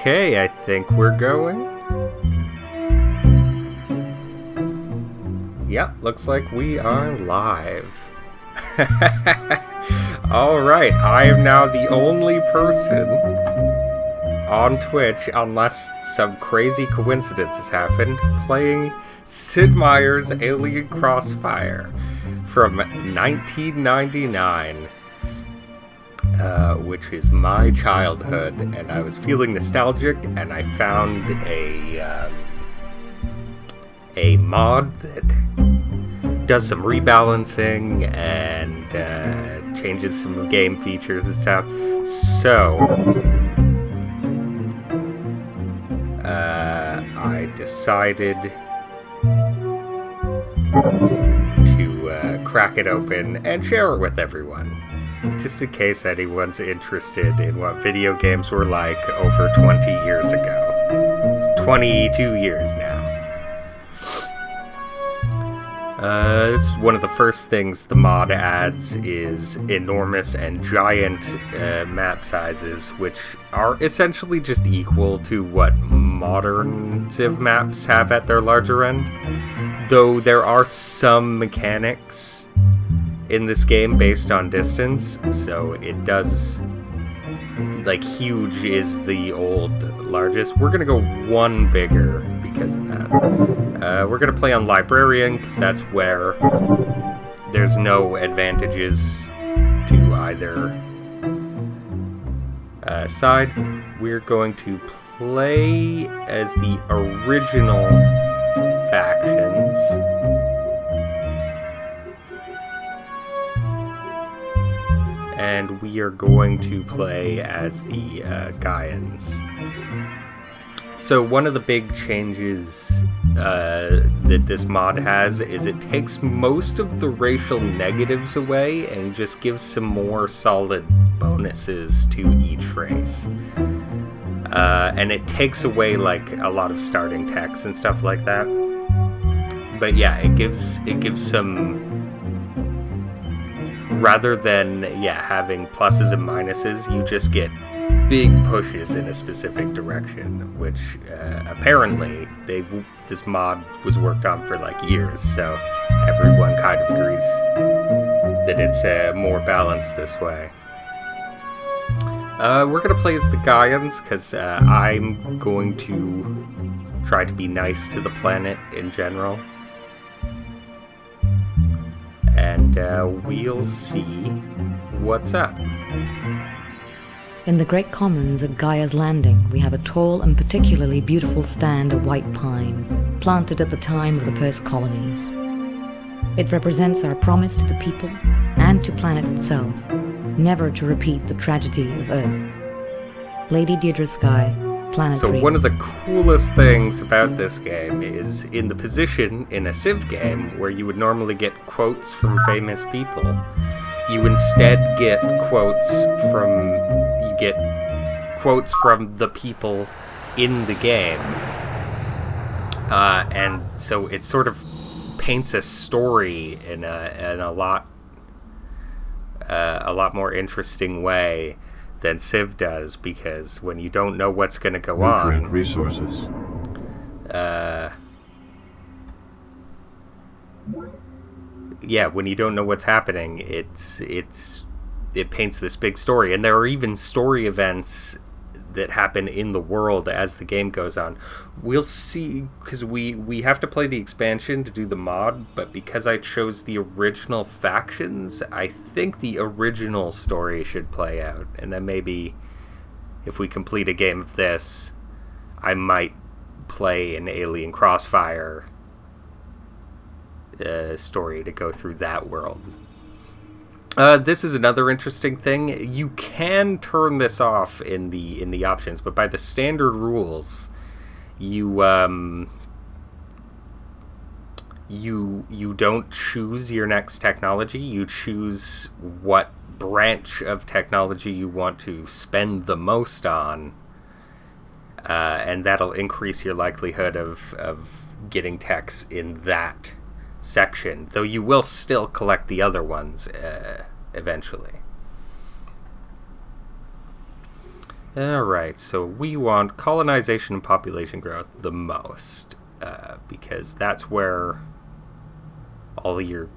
Okay, I think we're going. Yep, looks like we are live. Alright, I am now the only person on Twitch, unless some crazy coincidence has happened, playing Sid Meier's Alien Crossfire from 1999. Which is my childhood, and I was feeling nostalgic, and I found a mod that does some rebalancing and changes some game features and stuff. So I decided to crack it open and share it with everyone. Just in case anyone's interested in what video games were like over 20 years ago. It's 22 years now. It's one of the first things the mod adds is enormous and giant map sizes, which are essentially just equal to what modern Civ maps have at their larger end. Though there are some mechanics in this game based on distance, so it does, like, huge is the old largest. We're gonna go one bigger because of that. We're gonna play on Librarian because that's where there's no advantages to either side. We're going to play as the original factions. And we are going to play as the Gaians. So one of the big changes that this mod has is it takes most of the racial negatives away and just gives some more solid bonuses to each race. And it takes away, like, a lot of starting text and stuff like that. But yeah, it gives some... Rather than, having pluses and minuses, you just get big pushes in a specific direction, which apparently this mod was worked on for like years, so everyone kind of agrees that it's more balanced this way. We're going to play as the Gaians, because I'm going to try to be nice to the planet in general. And we'll see what's up. In the Great Commons at Gaia's Landing, we have a tall and particularly beautiful stand of white pine, planted at the time of the first colonies. It represents our promise to the people and to planet itself, never to repeat the tragedy of Earth. Lady Deirdre Skye, Planet So Dreams. one of the coolest things about this game is in the position in a Civ game where you would normally get quotes from famous people, you instead get quotes from the people in the game. And so it sort of paints a story in a lot more interesting way than Civ does, because when you don't know what's going to go on, resources. When you don't know what's happening, it paints this big story, and there are even story events that happen in the world as the game goes on. We'll see, because we have to play the expansion to do the mod, but because I chose the original factions, I think the original story should play out, and then maybe if we complete a game of this, I might play an Alien Crossfire story to go through that world. This is another interesting thing. You can turn this off in the options, but by the standard rules, you don't choose your next technology. You choose what branch of technology you want to spend the most on, and that'll increase your likelihood of getting techs in that section, though you will still collect the other ones eventually. Alright, so we want colonization and population growth the most, because that's where all your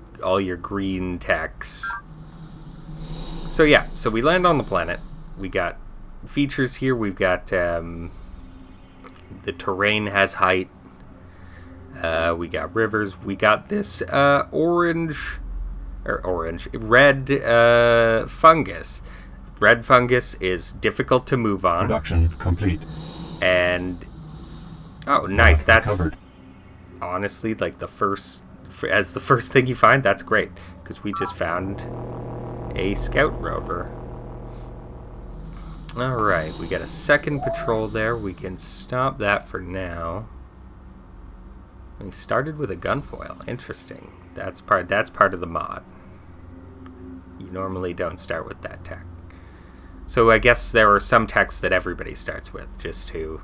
green techs. So yeah, so we land on the planet. We got features here. We've got the terrain has height. We got rivers. We got this red fungus. Red fungus is difficult to move on. Production complete. And oh, nice. That's covered. Honestly like the first thing you find. That's great, because we just found a scout rover. Alright, we got a second patrol there. We can stop that for now. We started with a gunfoil. Interesting. That's part of the mod. You normally don't start with that tech. So I guess there are some techs that everybody starts with, just to...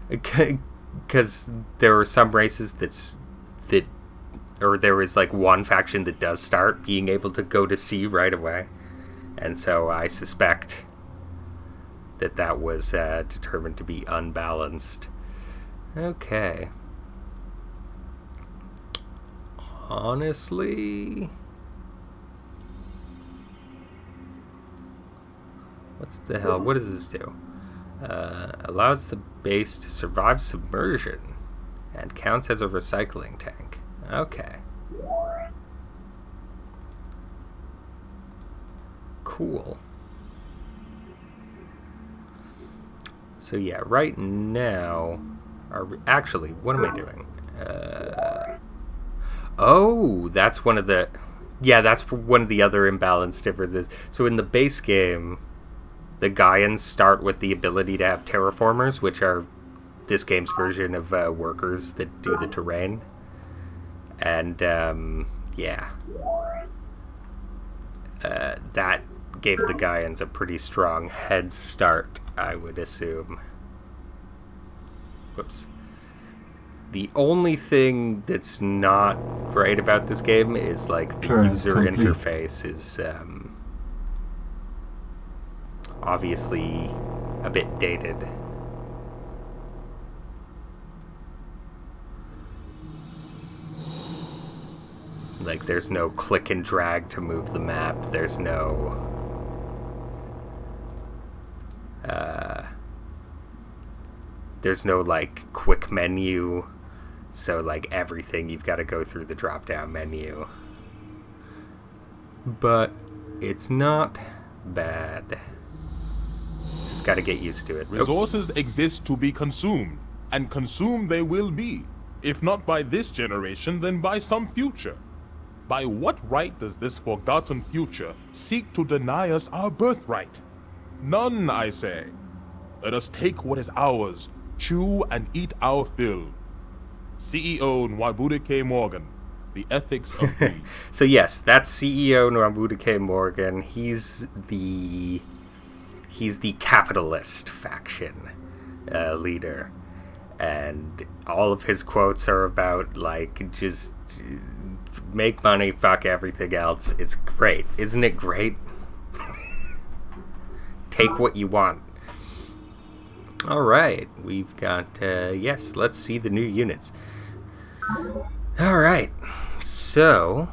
Because there are some races or there is like one faction that does start being able to go to sea right away. And so I suspect that was determined to be unbalanced. Okay. Honestly... What's the hell? What does this do? Allows the base to survive submersion and counts as a recycling tank. Okay. Cool. So yeah, right now... Actually, what am I doing? Oh, that's one of the... Yeah, that's one of the other imbalance differences. So in the base game, the Gaians start with the ability to have terraformers, which are this game's version of workers that do the terrain. And, yeah. That gave the Gaians a pretty strong head start, I would assume. Whoops. The only thing that's not great about this game is, like, the user interface is, obviously a bit dated. Like, there's no click and drag to move the map. There's no... there's no, like, quick menu. So, like, everything you've got to go through the drop-down menu. But it's not bad. Just got to get used to it. Resources exist to be consumed, and consumed they will be. If not by this generation, then by some future. By what right does this forgotten future seek to deny us our birthright? None, I say. Let us take what is ours, chew and eat our fill. CEO Nwabudike Morgan, The Ethics of Greed. So yes, that's CEO Nwabudike Morgan. He's the capitalist faction leader. And all of his quotes are about, like, just make money, fuck everything else. It's great. Isn't it great? Take what you want. Alright, we've got, yes, let's see the new units. Alright, so,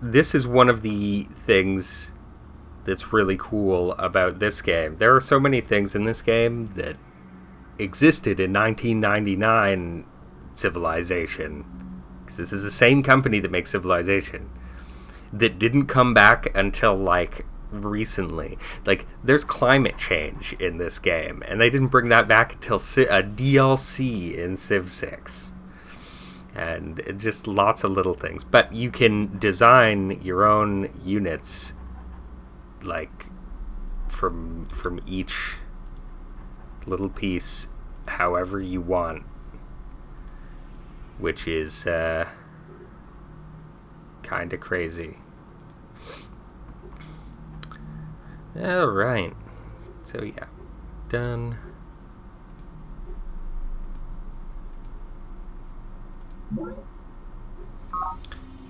this is one of the things that's really cool about this game. There are so many things in this game that existed in 1999 Civilization, because this is the same company that makes Civilization, that didn't come back until, like, recently. Like, there's climate change in this game, and they didn't bring that back until a DLC in Civ 6. And just lots of little things. But you can design your own units, like, from each little piece however you want, which is kind of crazy. Alright, so yeah, done.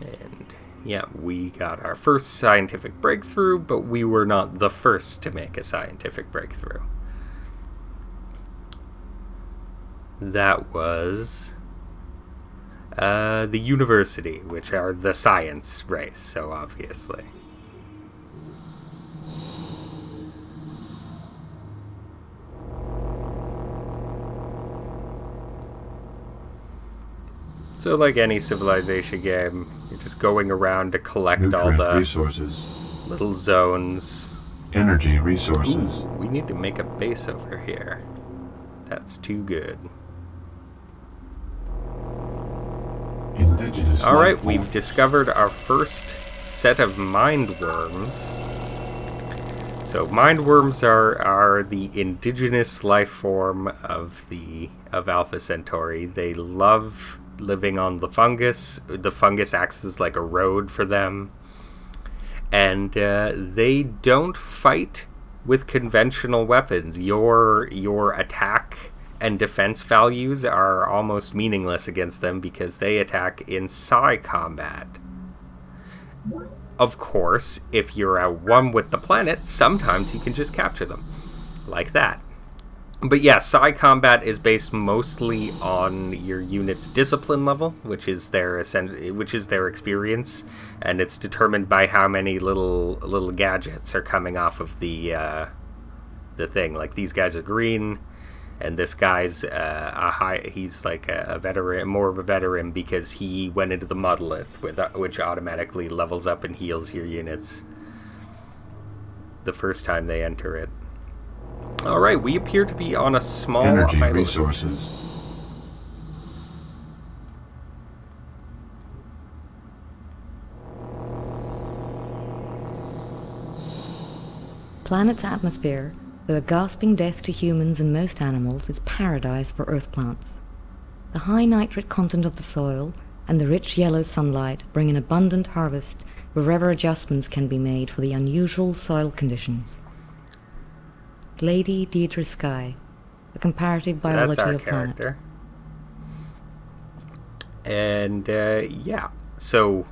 And Yeah, we got our first scientific breakthrough, but we were not the first to make a scientific breakthrough. That was the university, which are the science race, so obviously. So like any civilization game, you're just going around to collect Nutrient all the resources. little zones. Energy resources. Ooh, we need to make a base over here. That's too good. Indigenous. Alright, we've discovered our first set of mind worms. So mind worms are the indigenous life form of Alpha Centauri. They love living on the fungus. The fungus acts as like a road for them. And they don't fight with conventional weapons. Your attack and defense values are almost meaningless against them because they attack in psi combat. Of course, if you're at one with the planet, sometimes you can just capture them. Like that. But yeah, psi combat is based mostly on your unit's discipline level, which is their experience, and it's determined by how many little gadgets are coming off of the thing. Like these guys are green, and this guy's he's like a veteran, more of a veteran because he went into the monolith, which automatically levels up and heals your units the first time they enter it. Alright, we appear to be on a small Energy island. resources. Planet's atmosphere, though a gasping death to humans and most animals, is paradise for earth plants. The high nitrate content of the soil and the rich yellow sunlight bring an abundant harvest wherever adjustments can be made for the unusual soil conditions. Lady Deidre Sky, The Comparative Biology That's our of Planet. character. And, yeah. So,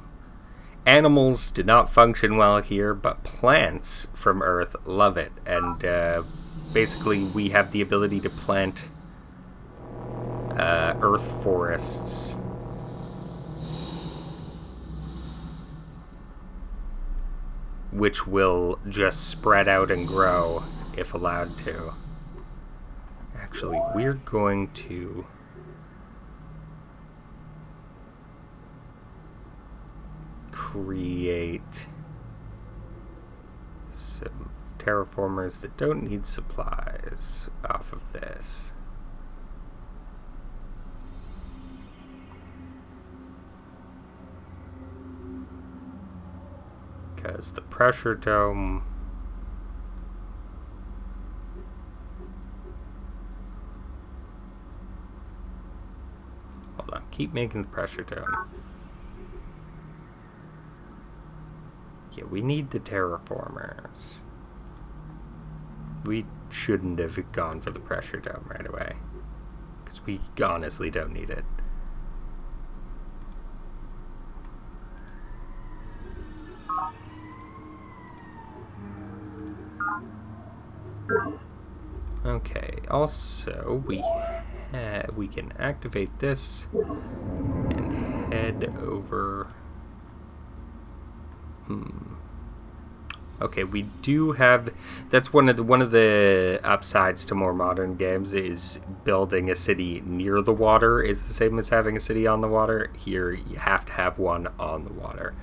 animals do not function well here, but plants from Earth love it. And, basically, we have the ability to plant Earth forests. Which will just spread out and grow if allowed to. Actually, we're going to create some terraformers that don't need supplies off of this. Because the pressure dome keep making the pressure dome. Yeah, we need the terraformers. We shouldn't have gone for the pressure dome right away. Because we honestly don't need it. Okay, also we can activate this and head over. Okay, we do have. That's one of the upsides to more modern games is building a city near the water is the same as having a city on the water. Here, you have to have one on the water,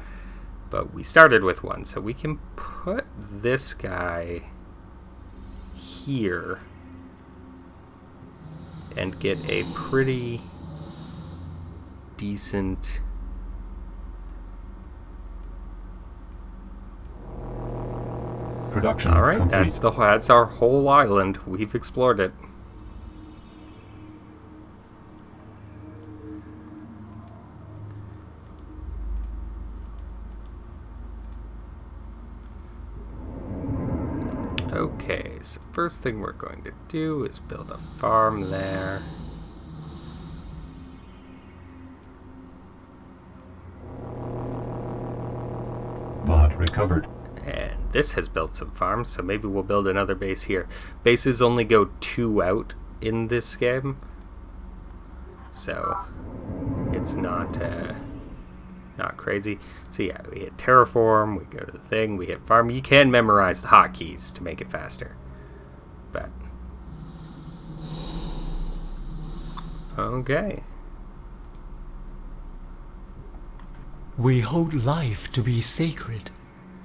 but we started with one, so we can put this guy here and get a pretty decent production. All right, complete. that's our whole island. We've explored it. Okay, so first thing we're going to do is build a farm there. recovered. And this has built some farms, so maybe we'll build another base here. Bases only go 2 out in this game, so it's not crazy. So yeah, we hit terraform, we go to the thing, we hit farm. You can memorize the hotkeys to make it faster, but okay. We hold life to be sacred,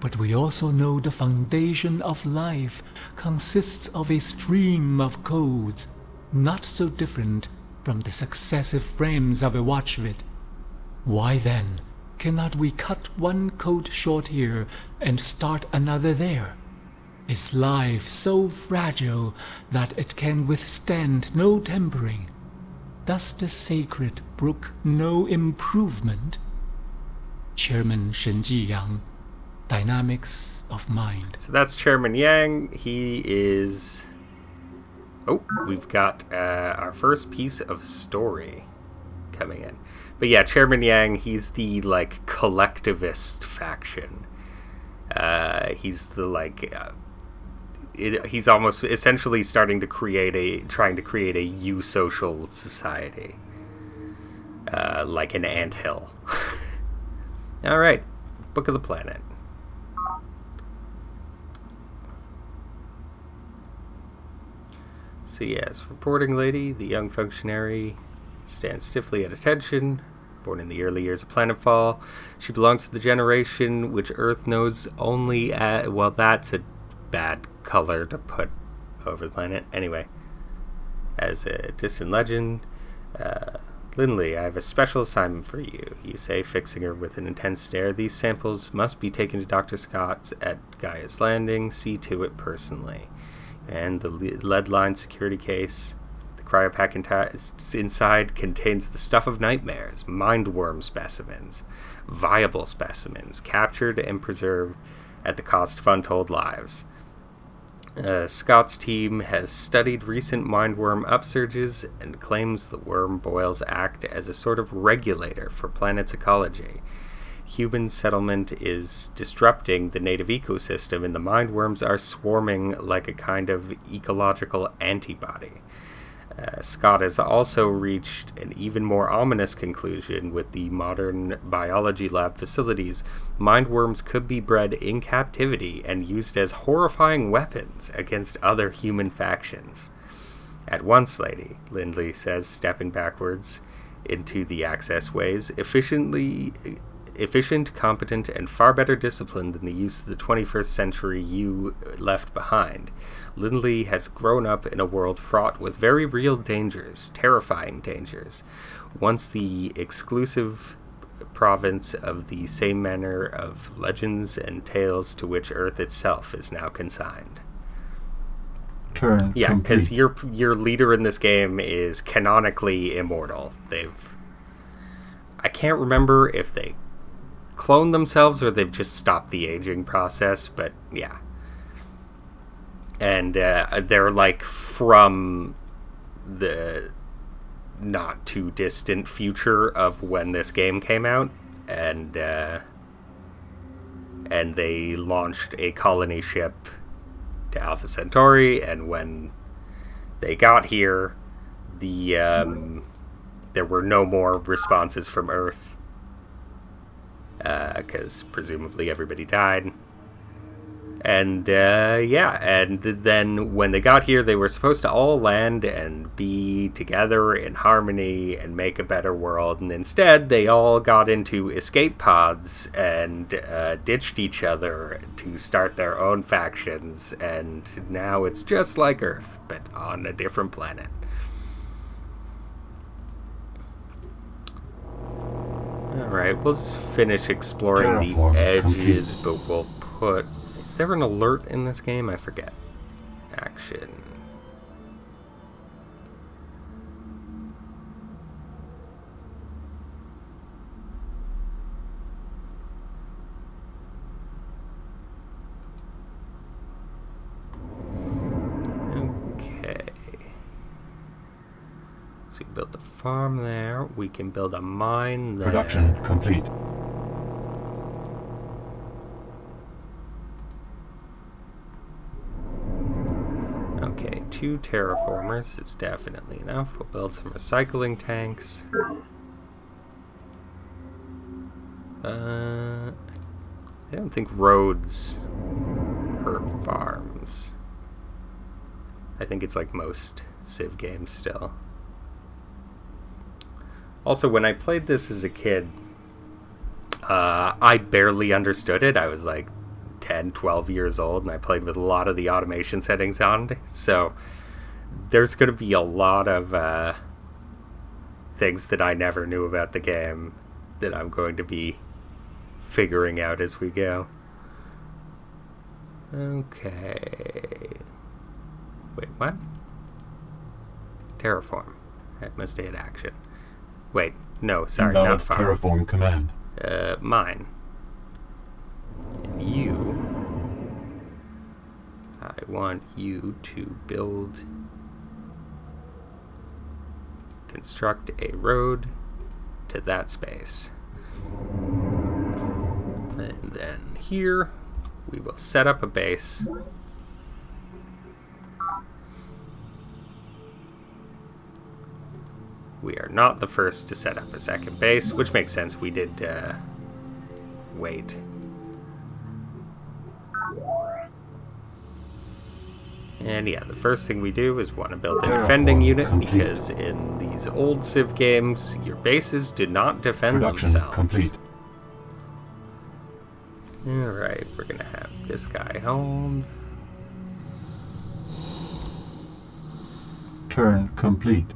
but we also know the foundation of life consists of a stream of codes, not so different from the successive frames of a watchlet. Why then cannot we cut one code short here and start another there? Is life so fragile that it can withstand no tempering? Does the sacred brook no improvement? Chairman Shen Jiyang, Dynamics of Mind. So that's Chairman Yang. He is... Oh, we've got our first piece of story coming in. But yeah, Chairman Yang, he's the, like, collectivist faction. He's the, he's almost essentially trying to create a eusocial society. Like an anthill. Alright, Book of the Planet. So yes, reporting lady, the young functionary, stands stiffly at attention. Born in the early years of planetfall, she belongs to the generation which Earth knows only as... Well, that's a bad color to put over the planet. Anyway, as a distant legend, Lindley, I have a special assignment for you, you say, fixing her with an intense stare. These samples must be taken to Dr. Scott's at Gaia's Landing. See to it personally. And the lead-lined security case, the cryopack inside contains the stuff of nightmares, mindworm specimens, viable specimens, captured and preserved at the cost of untold lives. Scott's team has studied recent mindworm upsurges and claims the worm boils act as a sort of regulator for planet's ecology. Human settlement is disrupting the native ecosystem, and the mindworms are swarming like a kind of ecological antibody. Scott has also reached an even more ominous conclusion with the modern biology lab facilities. Mindworms could be bred in captivity and used as horrifying weapons against other human factions. At once, lady, Lindley says, stepping backwards into the access ways, efficient, competent, and far better disciplined than the use of the 21st century you left behind. Lindley has grown up in a world fraught with very real dangers, terrifying dangers, once the exclusive province of the same manner of legends and tales to which Earth itself is now consigned. Turn Yeah, because complete. your leader in this game is canonically immortal. I can't remember if they cloned themselves or they've just stopped the aging process, but yeah. And they're like from the not too distant future of when this game came out, and they launched a colony ship to Alpha Centauri, and when they got here, there were no more responses from Earth, because presumably everybody died. And and then when they got here, they were supposed to all land and be together in harmony and make a better world, and instead they all got into escape pods and ditched each other to start their own factions, and now it's just like Earth, but on a different planet. Alright, we'll just finish exploring the Terraform edges, complete. but we'll put... Is there an alert in this game? I forget. Action. Okay. So we built a farm there. We can build a mine there. Production complete. Okay, 2 terraformers is definitely enough. We'll build some recycling tanks. I don't think roads hurt farms. I think it's like most Civ games still. Also, when I played this as a kid, I barely understood it. I was like 10, 12 years old, and I played with a lot of the automation settings on. So there's going to be a lot of things that I never knew about the game that I'm going to be figuring out as we go. Okay. Wait, what? Terraform. I must hit action. Wait, no, sorry, not farm. Terraform command. Mine. And you... I want you to construct a road to that space. And then here, we will set up a base. We are not the first to set up a second base, which makes sense. We did, wait. And yeah, the first thing we do is want to build a defending unit, because in these old Civ games, your bases did not defend themselves. Complete. Alright, we're gonna have this guy hold. Turn complete.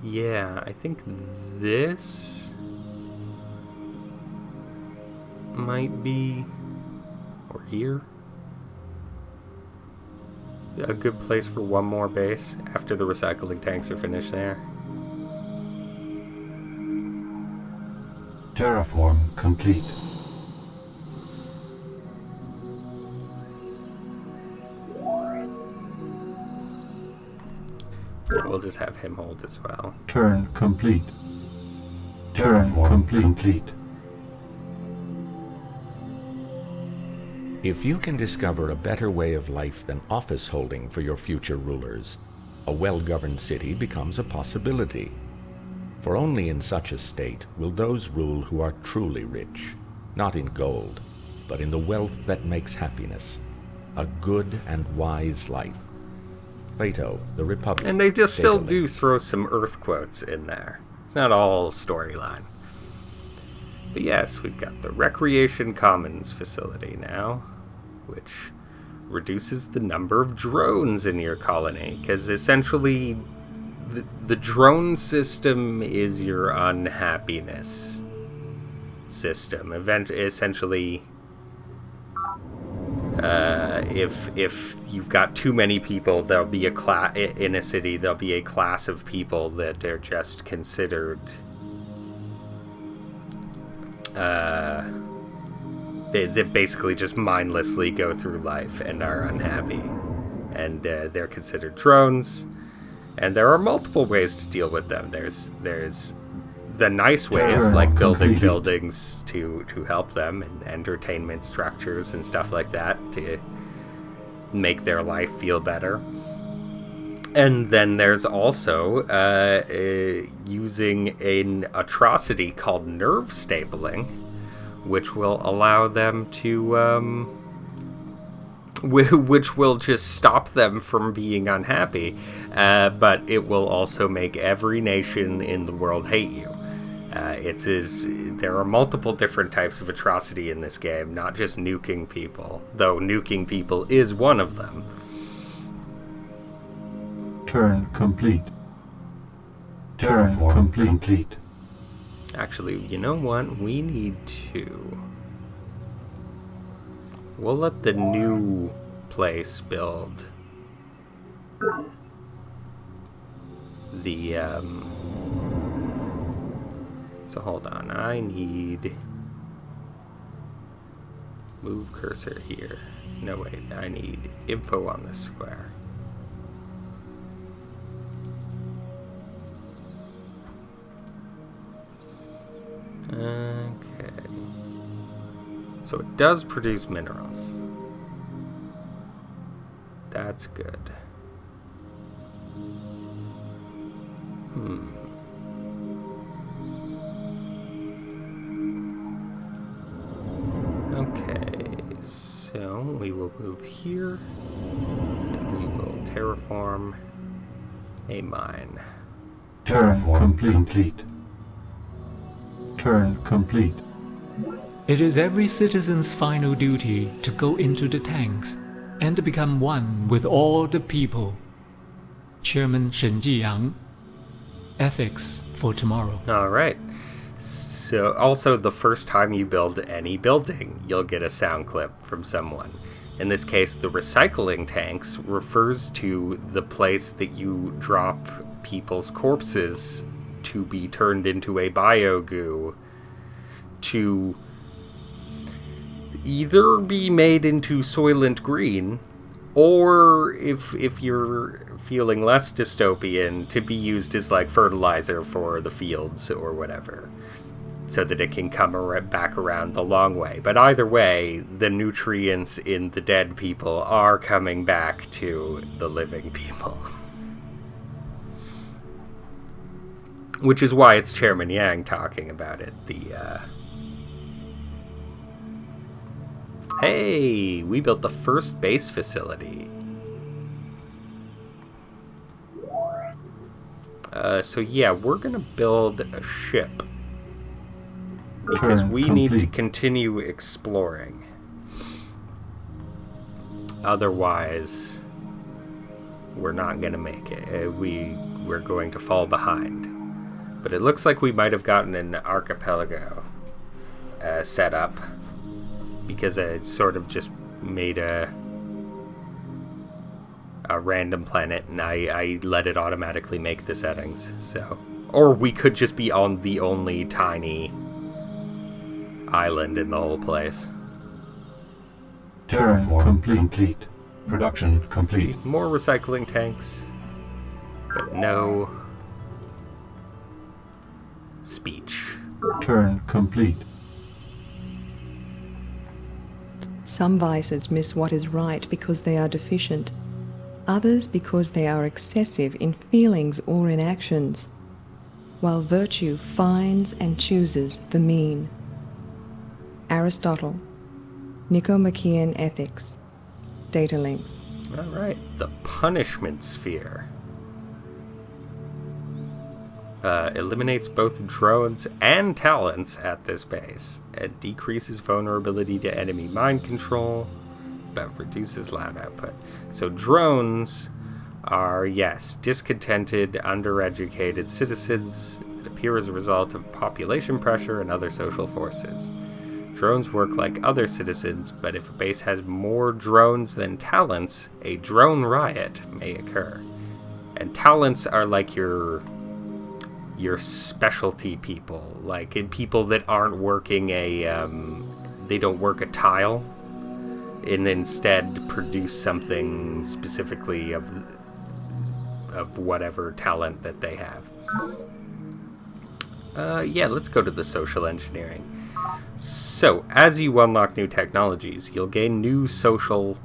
Yeah, I think this might be, or here, a good place for one more base after the recycling tanks are finished there. Terraform complete. Yeah, we'll just have him hold as well. Turn complete. Terraform complete. If you can discover a better way of life than office holding for your future rulers, a well-governed city becomes a possibility. For only in such a state will those rule who are truly rich, not in gold, but in the wealth that makes happiness, a good and wise life. Plato, The Republic. And they just still do throw some Earth quotes in there. It's not all storyline. But yes, we've got the Recreation Commons facility now, which reduces the number of drones in your colony, because essentially the drone system is your unhappiness system. Essentially, if you've got too many people, there'll be a class in a city. There'll be a class of people that are just considered. They basically just mindlessly go through life and are unhappy, and they're considered drones. And there are multiple ways to deal with them. There's the nice ways, like building buildings to help them, and entertainment structures and stuff like that to make their life feel better. And then there's also using an atrocity called nerve stapling, which will allow them to which will just stop them from being unhappy, but it will also make every nation in the world hate you. There are multiple different types of atrocity in this game, not just nuking people, though nuking people is one of them. Turn complete. Terraform complete. Actually, you know what? We need to... We'll let the new place build the, So hold on, I need... Move cursor here. No, wait, I need info on this square. So it does produce minerals. That's good. Okay, so we will move here, and we will terraform a mine. Turn complete. Turn complete. It is every citizen's final duty to go into the tanks and become one with all the people. Chairman Shen Jiyang. Ethics for tomorrow. All right. So, also, the first time you build any building, you'll get a sound clip from someone. In this case, the recycling tanks refers to the place that you drop people's corpses to be turned into a biogoo to either be made into Soylent Green, or if you're feeling less dystopian, to be used as like fertilizer for the fields or whatever, so that it can come back around the long way. But either way, the nutrients in the dead people are coming back to the living people. Which is why it's Chairman Yang talking about it. Hey, we built the first base facility. So yeah, we're gonna build a ship. Because we need to continue exploring. Otherwise, we're not gonna make it. We're going to fall behind. But it looks like we might have gotten an archipelago set up, because I sort of just made a random planet, and I let it automatically make the settings. So, or we could just be on the only tiny island in the whole place. Terraform complete. Production complete. More recycling tanks, but no speech. Turn complete. Some vices miss what is right because they are deficient, others because they are excessive in feelings or in actions, while virtue finds and chooses the mean. Aristotle, Nicomachean Ethics, Data Links. All right, the punishment sphere. Eliminates both drones and talents at this base. It decreases vulnerability to enemy mind control, but reduces lab output. So drones are, yes, discontented, undereducated citizens that appear as a result of population pressure and other social forces. Drones work like other citizens, but if a base has more drones than talents, a drone riot may occur. And talents are like your specialty people, like people that aren't working they don't work a tile, and instead produce something specifically of whatever talent that they have. Yeah, let's go to the social engineering. So, as you unlock new technologies, you'll gain new social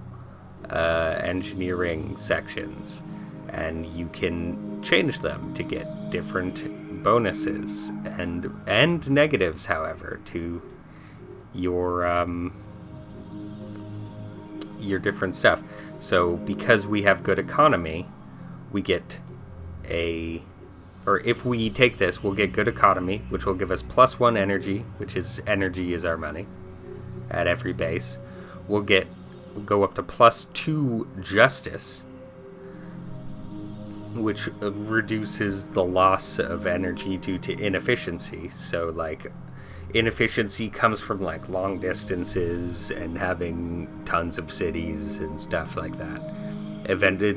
engineering sections, and you can change them to get different bonuses and negatives, however, to your different stuff. So, because we have good economy, we get if we take this, we'll get good economy, which will give us +1 energy, which is energy is our money at every base. We'll go up to +2 justice, which reduces the loss of energy due to inefficiency. So, like, inefficiency comes from, like, long distances and having tons of cities and stuff like that.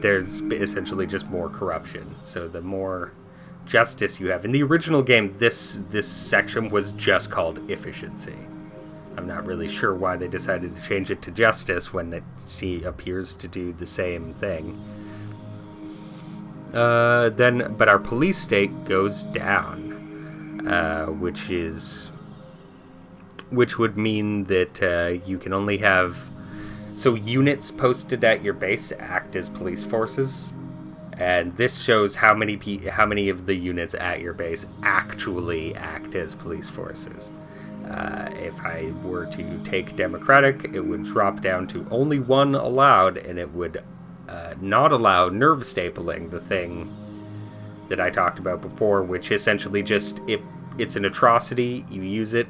There's essentially just more corruption. So the more justice you have. In the original game, this section was just called efficiency. I'm not really sure why they decided to change it to justice when it appears to do the same thing. But our police state goes down, which is which would mean that you can only have... So units posted at your base act as police forces, and this shows how many of the units at your base actually act as police forces. If I were to take democratic, it would drop down to only one allowed, and it would not allow nerve stapling, the thing that I talked about before, which essentially just it's an atrocity. You use it,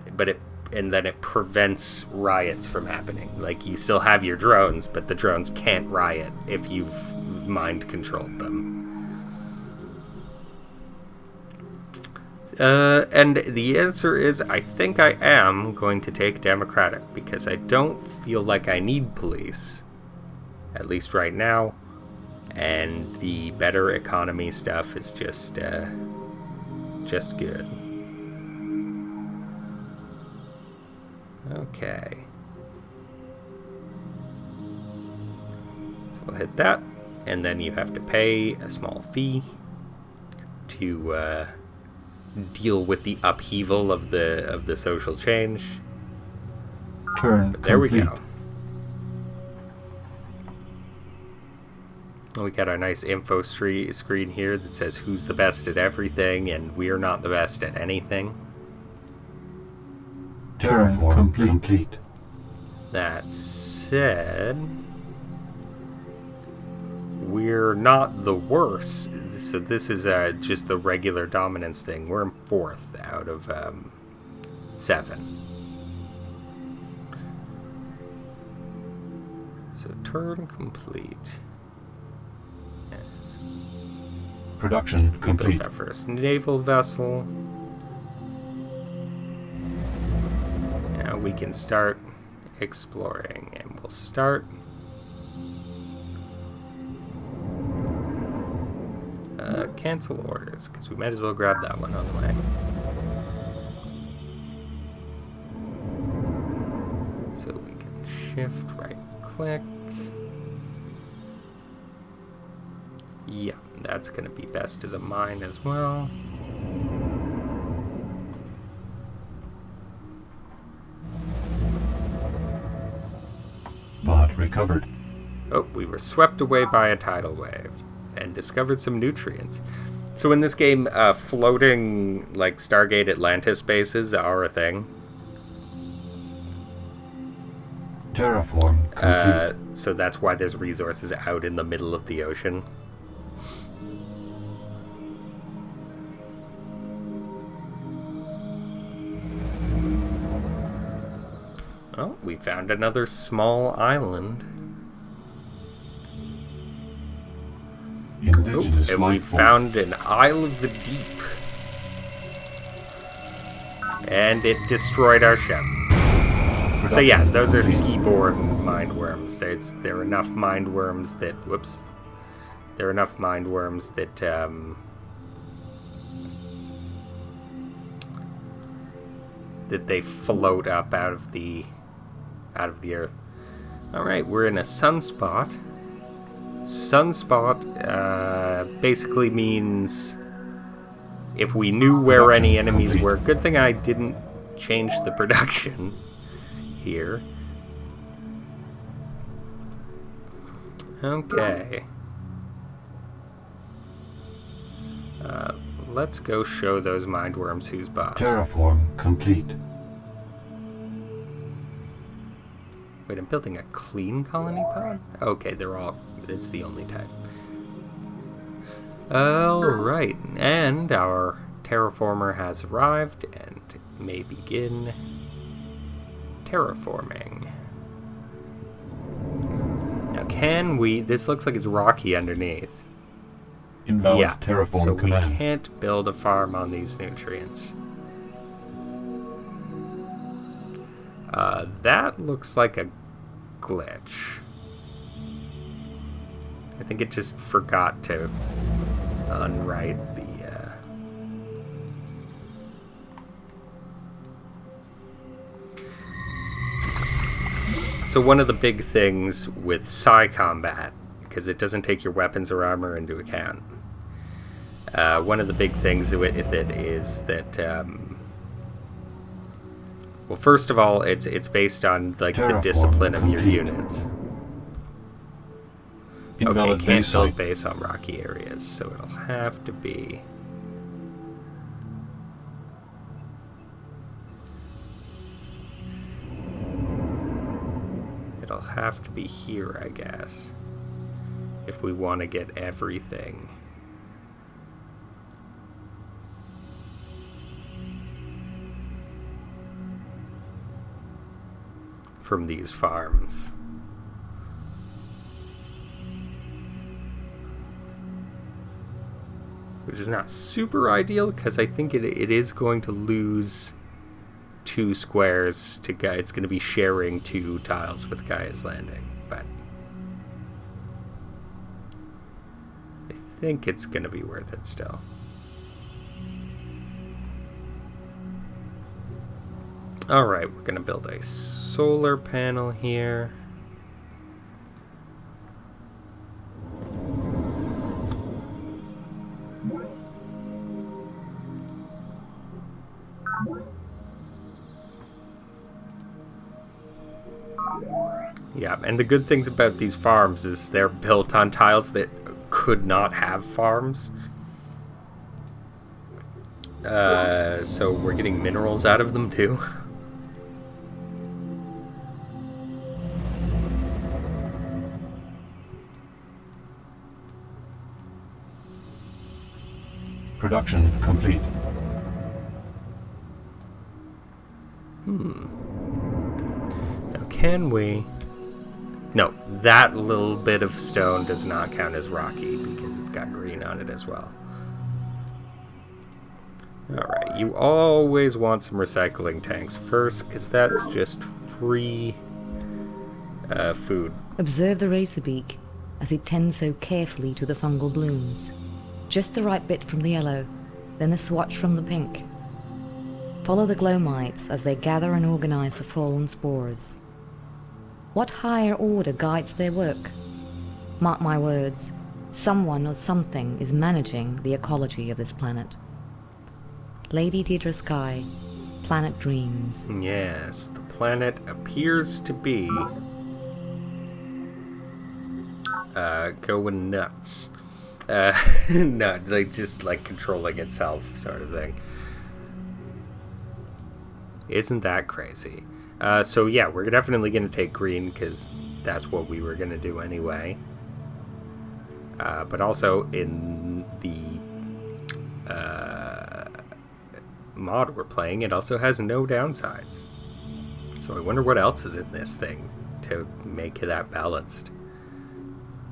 and then it prevents riots from happening. Like, you still have your drones, but the drones can't riot if you've mind controlled them. And the answer is, I think I am going to take democratic, because I don't feel like I need police, at least right now, and the better economy stuff is just good. Okay. So we'll hit that, and then you have to pay a small fee to deal with the upheaval of the social change. Turn There we complete. go. We got our nice info screen here that says who's the best at everything, and we're not the best at anything. Terraform complete. That said, we're not the worst. So this is just the regular dominance thing. We're in 4th out of 7. So turn complete. Production We complete. built our first naval vessel. Now we can start exploring, and we'll start cancel orders, because we might as well grab that one on the way. So we can shift right click. Yeah, that's going to be best as a mine as well. Bot recovered. Oh, we were swept away by a tidal wave and discovered some nutrients. So in this game, floating, like, Stargate Atlantis bases are a thing. Terraform complete. So that's why there's resources out in the middle of the ocean. Oh, we found another small island. Indigenous And we life form. found an Isle of the Deep. And it destroyed our ship. So yeah, those are seaborne mindworms. There are enough mindworms that... Whoops. There are enough mindworms that... that they float up out of the earth. Alright, we're in a sunspot. Sunspot basically means if we knew where any enemies were. Good thing I didn't change the production here. Okay. Let's go show those mindworms who's boss. Terraform complete. Wait, I'm building a clean colony pod? Okay, it's the only type. Alright, and our terraformer has arrived and may begin terraforming. Now can we... This looks like it's rocky underneath. Invalid Yeah, terraform so command. we can't build a farm on these nutrients. That looks like a glitch. I think it just forgot to unwrite the... So one of the big things with Psi Combat, because it doesn't take your weapons or armor into account, one of the big things with it is that Well, first of all, it's based on like the Terraform discipline of your complete. units. Invalid Okay, can't base build site. base on rocky areas, so it'll have to be... It'll have to be here, I guess, if we want to get everything. From these farms. Which is not super ideal, because I think it is going to lose 2 squares to Gaia. It's going to be sharing 2 tiles with Gaia's Landing, but I think it's going to be worth it still. Alright, we're going to build a solar panel here. Yeah, and the good things about these farms is they're built on tiles that could not have farms. So we're getting minerals out of them too. Production complete. Now can we... No, that little bit of stone does not count as rocky because it's got green on it as well. Alright, you always want some recycling tanks first, because that's just free food. Observe the razorbeak as it tends so carefully to the fungal blooms. Just the right bit from the yellow, then a swatch from the pink. Follow the glow mites as they gather and organize the fallen spores. What higher order guides their work? Mark my words, someone or something is managing the ecology of this planet. Lady Deirdre Sky, Planet Dreams. Yes, the planet appears to be going nuts. No, like just like controlling itself sort of thing. Isn't that crazy? So yeah, we're definitely going to take green because that's what we were going to do anyway. But also in the mod we're playing, it also has no downsides. So I wonder what else is in this thing to make that balanced.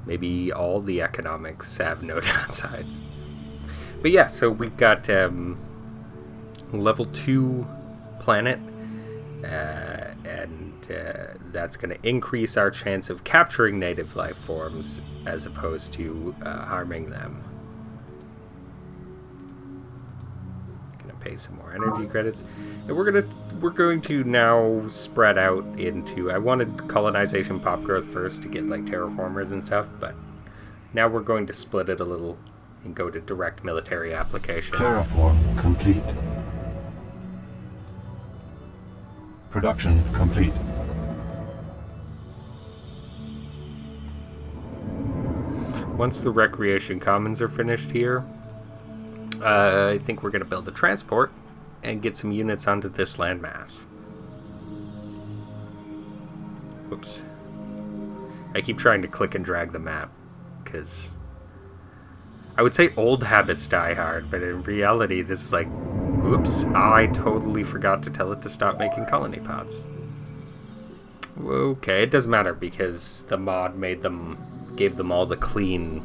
Maybe all the economics have no downsides. But yeah, so we've got level 2 planet, and that's going to increase our chance of capturing native life forms as opposed to harming them. Going to pay some more energy credits, and we're going to now spread out into. I wanted colonization pop growth first to get like terraformers and stuff, but now we're going to split it a little and go to direct military applications. Terraform complete. Production complete. Once the recreation commons are finished here, I think we're going to build a transport and get some units onto this landmass. Whoops. I keep trying to click and drag the map, because I would say old habits die hard, but in reality this is like, oops, I totally forgot to tell it to stop making colony pods. Okay, it doesn't matter because the mod gave them all the clean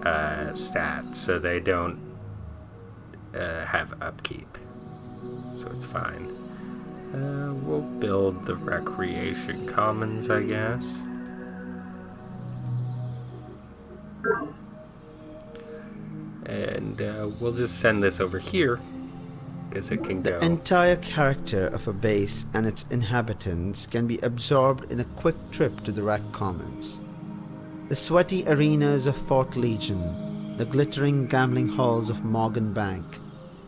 stats, so they don't have upkeep. So it's fine. We'll build the recreation commons, I guess. And we'll just send this over here, because it can go. The entire character of a base and its inhabitants can be absorbed in a quick trip to the Rack Commons. The sweaty arenas of Fort Legion, the glittering gambling halls of Morgan Bank,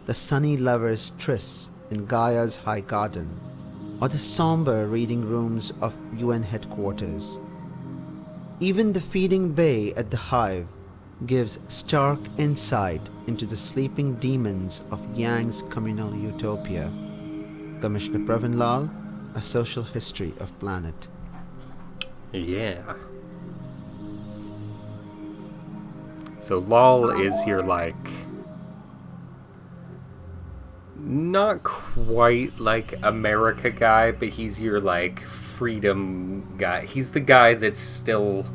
the sunny lovers' trysts in Gaia's High Garden, or the somber reading rooms of UN headquarters. Even the feeding bay at the Hive gives stark insight into the sleeping demons of Yang's communal utopia. Commissioner Pravin Lal, A Social History of Planet. Yeah. So Lal is your, like, not quite like America guy, but he's your, like, freedom guy. He's the guy that's still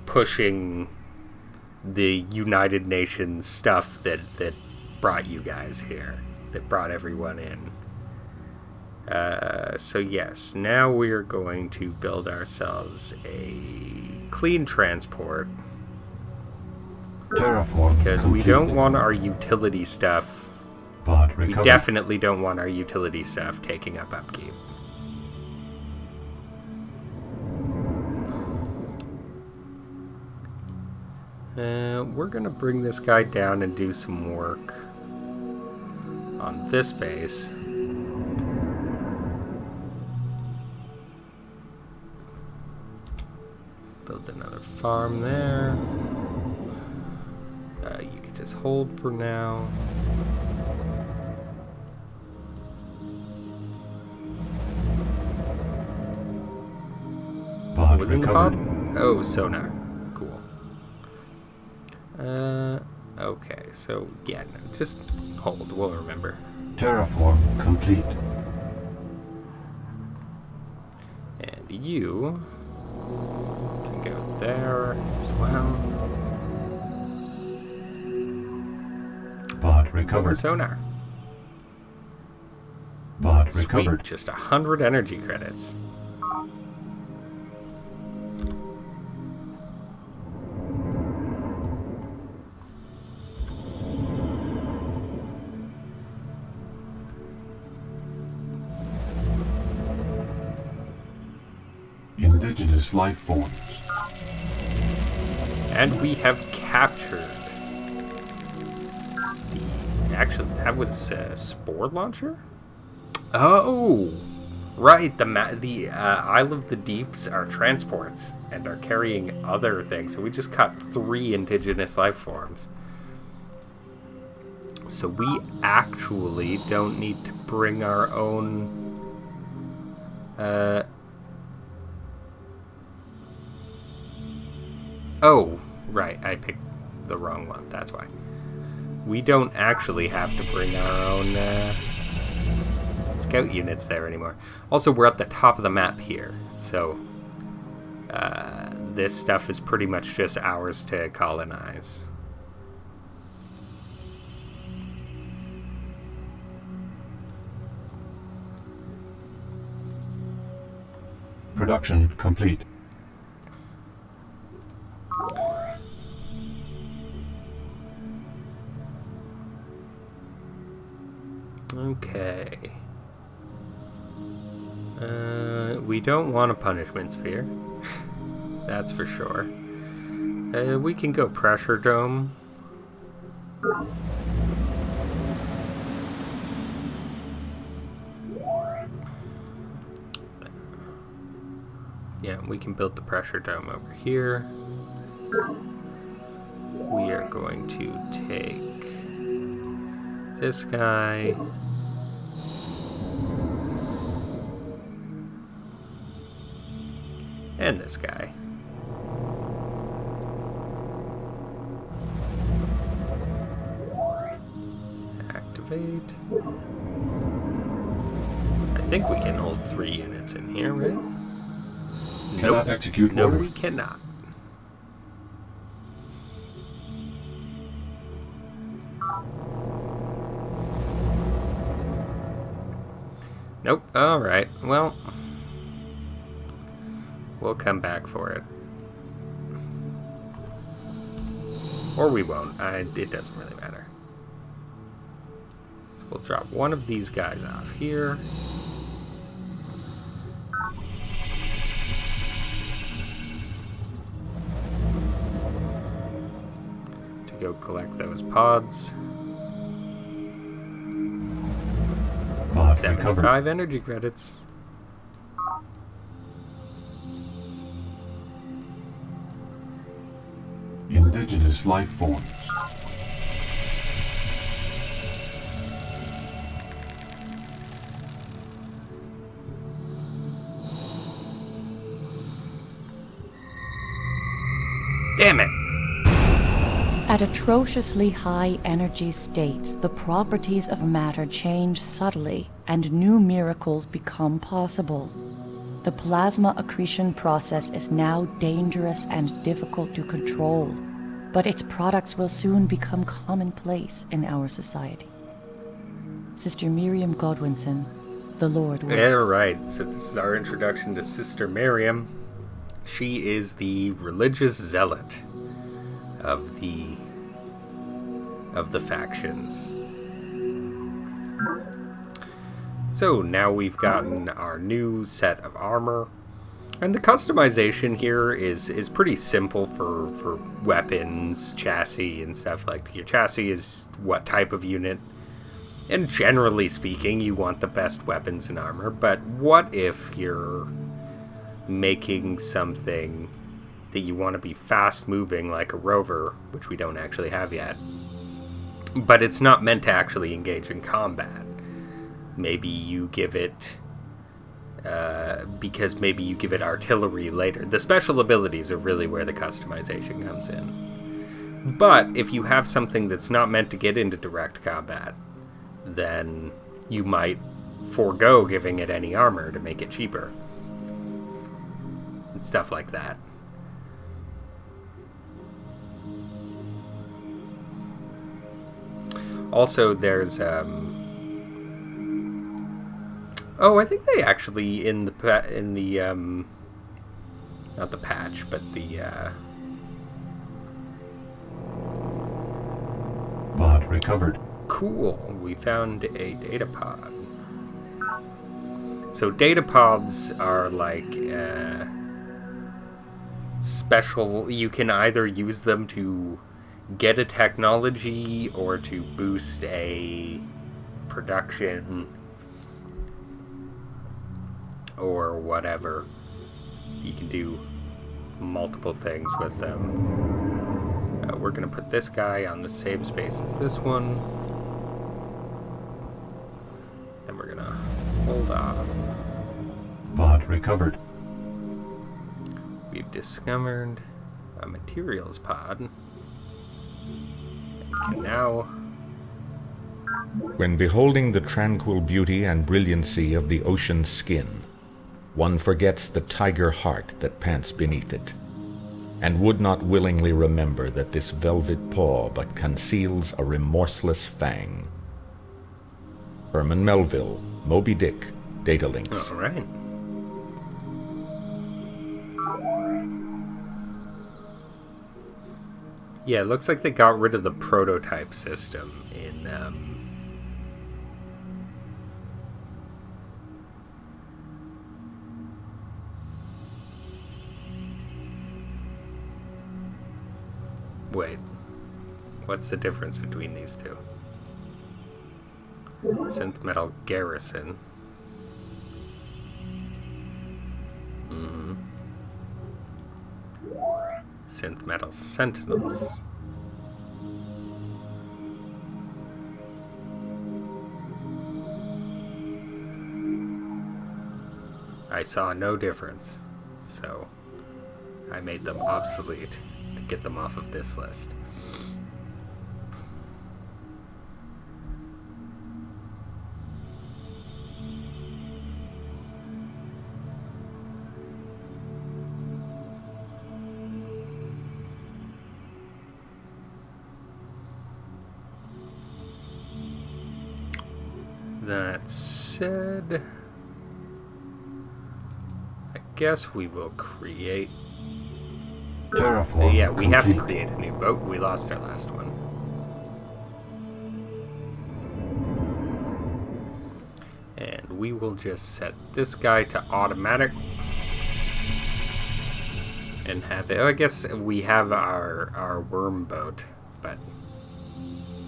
pushing the United Nations stuff that brought you guys here, that brought everyone in. So yes, now we're going to build ourselves a clean transport. Terraform Because we complete. don't want our utility stuff. Pod We recovered. definitely don't want our utility stuff taking up upkeep. We're gonna bring this guy down and do some work on this base. Build another farm there. You could just hold for now. Pod What was in the pod? recovered. Oh, sonar. Cool. Okay, so yeah, no, just hold. We'll remember. Terraform complete. And you can go there as well. Pod Over recovered. sonar. Pod Sweet, recovered. just 100 energy credits. Indigenous life forms. And we have captured the... Actually, that was a spore launcher? Oh! Right, the Isle of the Deeps are transports and are carrying other things. So we just caught 3 indigenous life forms. So we actually don't need to bring our own... Oh, right, I picked the wrong one, that's why. We don't actually have to bring our own scout units there anymore. Also, we're at the top of the map here, so this stuff is pretty much just ours to colonize. Production complete. Okay. We don't want a punishment sphere. That's for sure. We can go pressure dome. Yeah, we can build the pressure dome over here. We are going to take this guy. And this guy. Activate. I think we can hold 3 units in here, right? Cannot execute No, order. we cannot. Nope. Alright. Well, we'll come back for it. Or we won't. It doesn't really matter. So we'll drop one of these guys off here. To go collect those pods. Pod 75 recovered. energy credits. Indigenous life forms. Damn it! At atrociously high energy states, the properties of matter change subtly and new miracles become possible. The plasma accretion process is now dangerous and difficult to control, but its products will soon become commonplace in our society. Sister Miriam Godwinson, the Lord wills. Yeah, right. So this is our introduction to Sister Miriam. She is the religious zealot of the factions. So now we've gotten our new set of armor, and the customization here is pretty simple for weapons, chassis, and stuff. Like, your chassis is what type of unit, and generally speaking, you want the best weapons and armor. But what if you're making something that you want to be fast moving, like a rover, which we don't actually have yet, but it's not meant to actually engage in combat? Maybe you give it because maybe you give it artillery later. The special abilities are really where the customization comes in. But if you have something that's not meant to get into direct combat, then you might forego giving it any armor to make it cheaper. And stuff like that. Also, there's oh, I think they actually in the not the patch, but the Pod recovered. cool. We found a data pod. So data pods are like special. You can either use them to get a technology or to boost a production or whatever. You can do multiple things with them. We're gonna put this guy on the same space as this one. Then we're gonna hold off. Pod recovered. We've discovered a materials pod. And can now... When beholding the tranquil beauty and brilliancy of the ocean's skin, one forgets the tiger heart that pants beneath it, and would not willingly remember that this velvet paw but conceals a remorseless fang. Herman Melville, Moby Dick, Datalinks. All right. Yeah, it looks like they got rid of the prototype system in wait, what's the difference between these two? Synth Metal Garrison. Synth Metal Sentinels. I saw no difference, so I made them obsolete to get them off of this list. That said, I guess we will create... Terraform yeah, we have to complete. create a new boat. We lost our last one. And we will just set this guy to automatic. And have it... I guess we have our worm boat, but...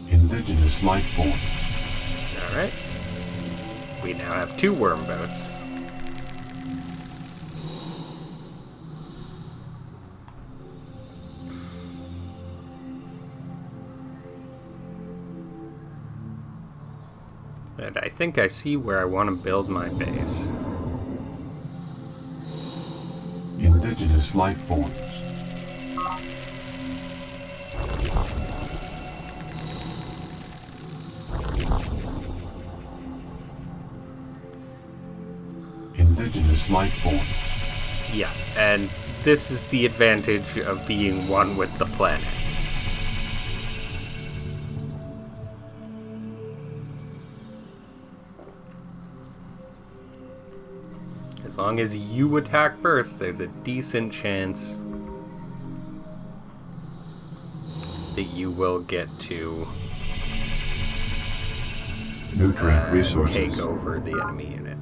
Indigenous life forms. Alright. we now have 2 worm boats. And I think I see where I want to build my base. Indigenous life forms. Indigenous life forms. Yeah, and this is the advantage of being one with the planet. As long as you attack first, there's a decent chance that you will get to Nutrient resources. take over the enemy unit.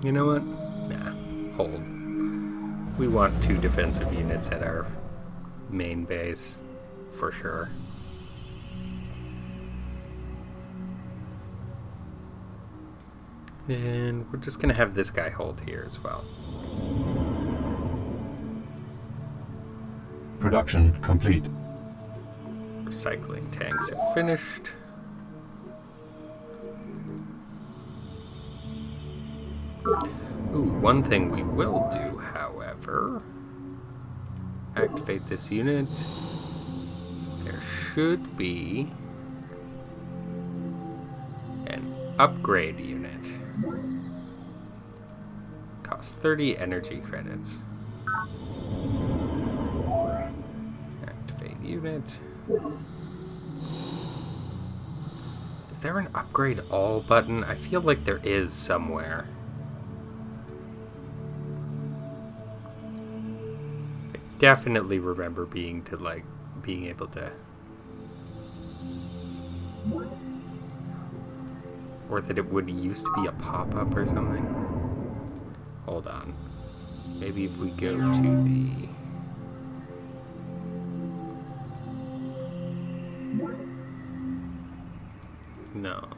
You know what? Nah, hold. We want 2 defensive units at our main base, for sure. And we're just gonna have this guy hold here as well. Production complete. Recycling tanks are finished. Ooh, one thing we will do, however, activate this unit. There should be an upgrade unit. Costs 30 energy credits. Activate unit. Is there an upgrade all button? I feel like there is somewhere. I definitely remember being able to, or that it would used to be a pop-up or something. Hold on. Maybe if we go to the no.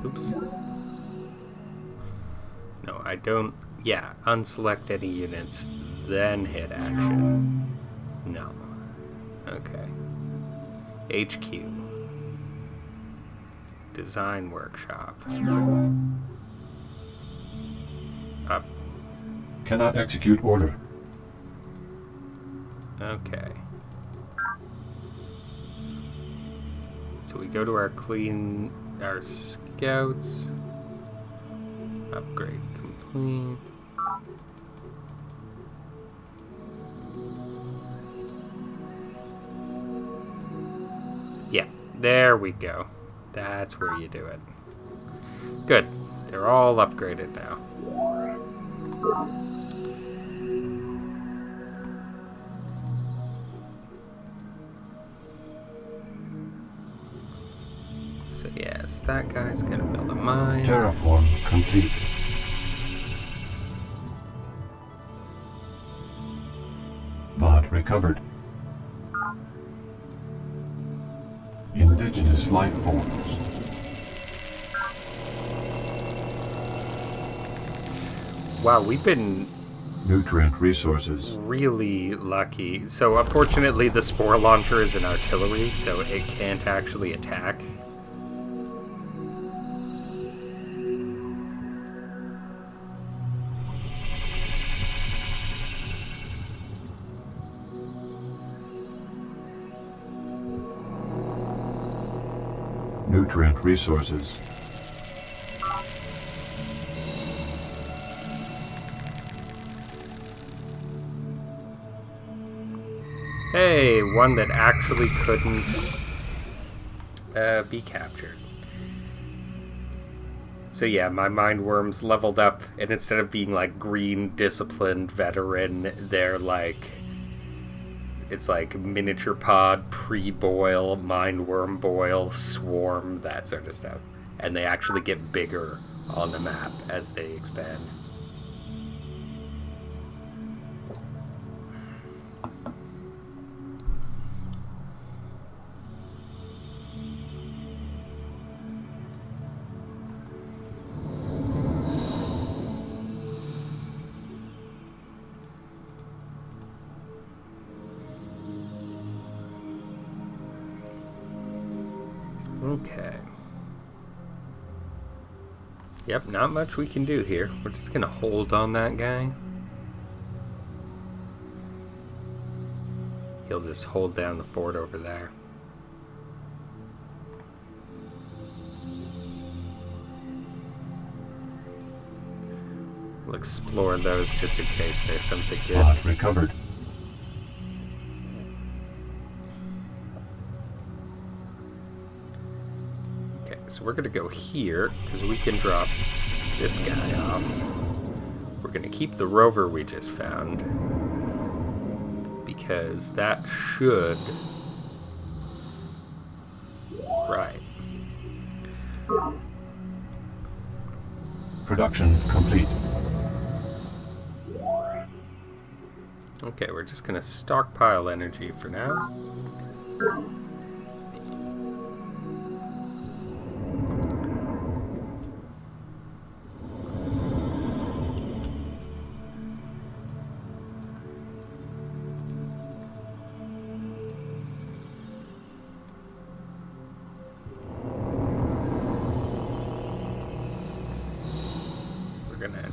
Oops. No, I don't. Yeah, unselect any units, then hit action. No. Okay. HQ. Design workshop. Up. Cannot execute order. Okay. So we go to our scouts. Upgrade complete. Yeah, there we go. That's where you do it. Good. They're all upgraded now. So yes, that guy's gonna build a mine. Terraform complete. Pod recovered. Indigenous life forms. Wow, we've been Nutrient resources. really lucky. So unfortunately the spore launcher is an artillery, so it can't actually attack. Nutrient resources. Hey, one that actually couldn't be captured. So yeah, my mind worms leveled up, and instead of being like green, disciplined veteran, they're like It's like miniature pod, pre-boil, mindworm boil, swarm, that sort of stuff. And they actually get bigger on the map as they expand. Okay. Yep, not much we can do here. We're just gonna hold on that guy. He'll just hold down the fort over there. We'll explore those just in case there's something good. Pod recovered. So we're going to go here, because we can drop this guy off. We're going to keep the rover we just found, because that should... Right. Production complete. Okay, we're just going to stockpile energy for now.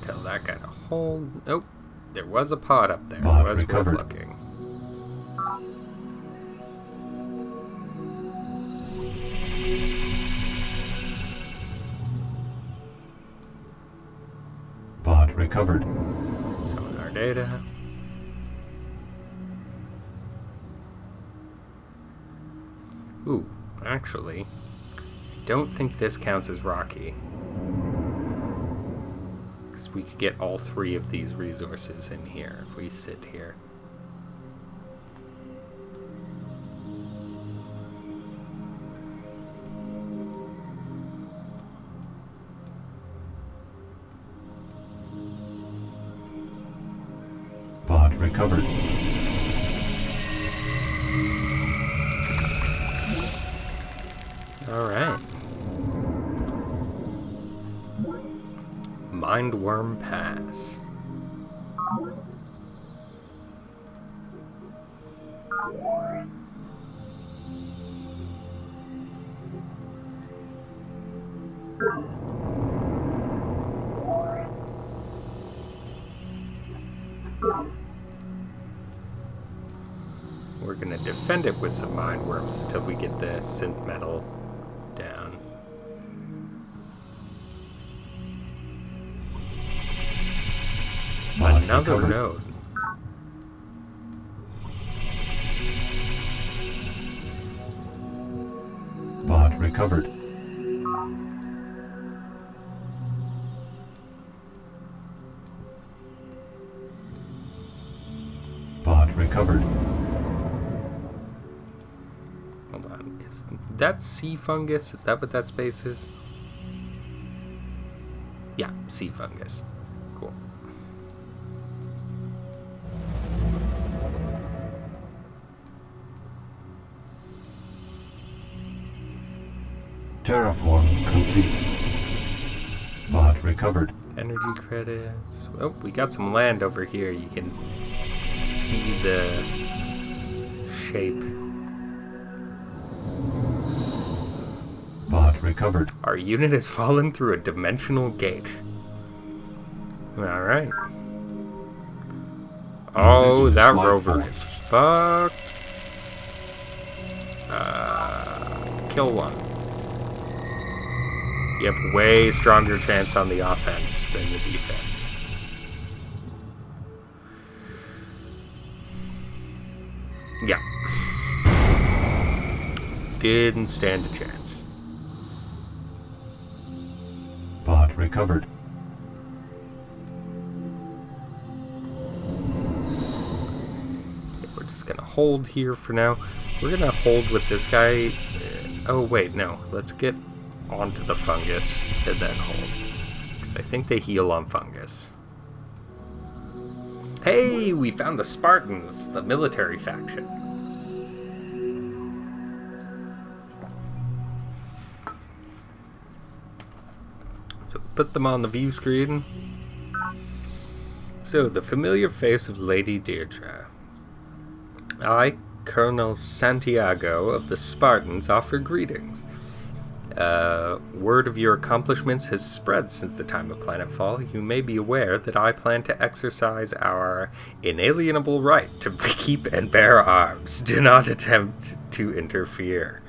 Tell that guy to hold. Nope. There was a pod up there. Pod it was recovered. worth looking. Pod recovered. Sonar data. Ooh, actually, I don't think this counts as rocky. We could get all three of these resources in here if we sit here. Pod recovered. All right. Mindworm Pass. We're gonna defend it with some mindworms until we get the synth metal down. Another recovered. node. Pod recovered. Pod recovered. Hold on. Is that sea fungus? Is that what that space is? Yeah, sea fungus. Cool. Terraform complete. Pod recovered. Energy credits. Oh, we got some land over here. You can see the shape. Pod recovered. Our unit has fallen through a dimensional gate. Alright. Oh, that life rover force. is fucked. Kill one. You have way stronger chance on the offense than the defense. Yeah. Didn't stand a chance. Pod recovered. Okay, we're just gonna hold here for now. We're gonna hold with this guy. Oh wait, no. Let's get onto the fungus and then hold. Because I think they heal on fungus. Hey, we found the Spartans, the military faction. So put them on the view screen. So, the familiar face of Lady Deirdre. I, Colonel Santiago of the Spartans, offer greetings. Word of your accomplishments has spread since the time of planetfall. You may be aware that I plan to exercise our inalienable right to keep and bear arms. Do not attempt to interfere.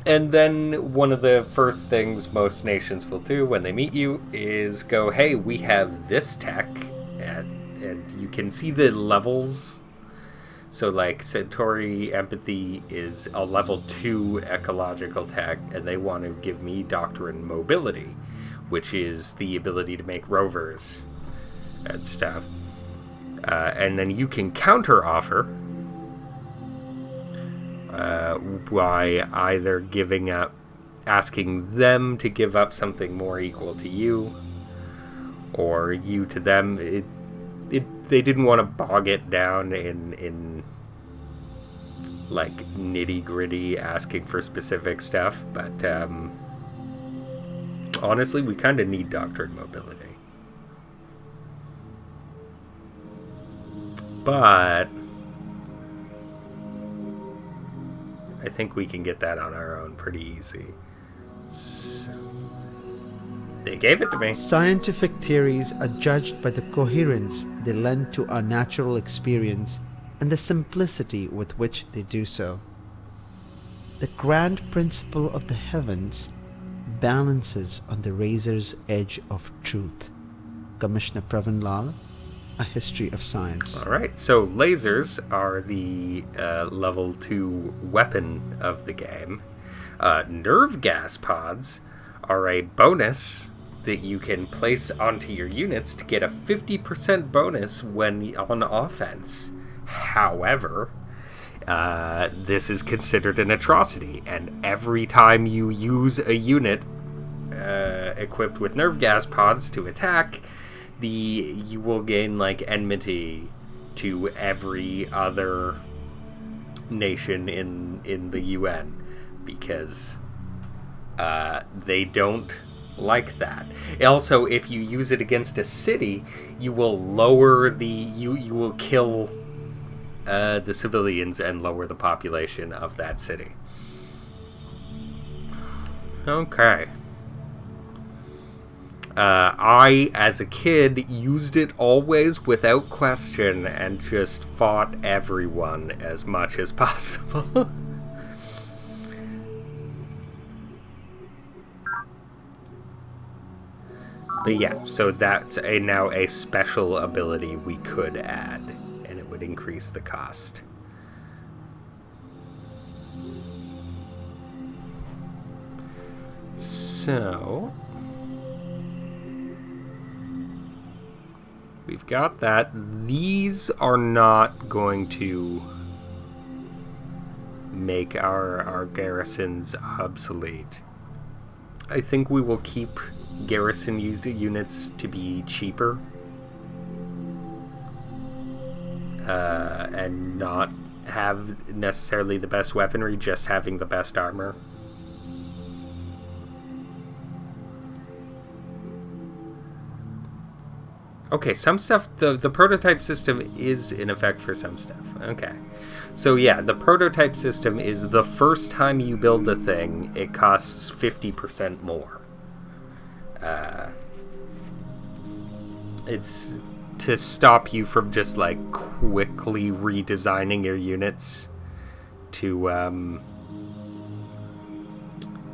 And then one of the first things most nations will do when they meet you is go, hey, we have this tech, and you can see the levels. So, like, Centauri empathy is a level 2 ecological tech, and they want to give me doctrine mobility, which is the ability to make rovers and stuff. And then you can counter-offer by either asking them to give up something more equal to you, or you to them. They didn't want to bog it down in like nitty-gritty asking for specific stuff, but honestly, we kind of need doctrine mobility. But I think we can get that on our own pretty easy. They gave it to me. Scientific theories are judged by the coherence they lend to our natural experience and the simplicity with which they do so. The grand principle of the heavens balances on the razor's edge of truth. Commissioner Pravin Lal, A History of Science. Alright, so lasers are the level 2 weapon of the game. Nerve gas pods are a bonus that you can place onto your units to get a 50% bonus when on offense. However, this is considered an atrocity, and every time you use a unit equipped with nerve gas pods to attack, you will gain like enmity to every other nation in the UN, because they don't like that. Also, if you use it against a city, you will lower you will kill the civilians and lower the population of that city. Okay. I, as a kid, used it always without question and just fought everyone as much as possible. But yeah, so that's now a special ability we could add, and it would increase the cost. So we've got that. These are not going to make our garrisons obsolete. I think we will keep garrison used units to be cheaper and not have necessarily the best weaponry, just having the best armor. Okay, some stuff, the prototype system is in effect for some stuff. Okay. So yeah, the prototype system is the first time you build a thing, it costs 50% more. It's to stop you from just like quickly redesigning your units to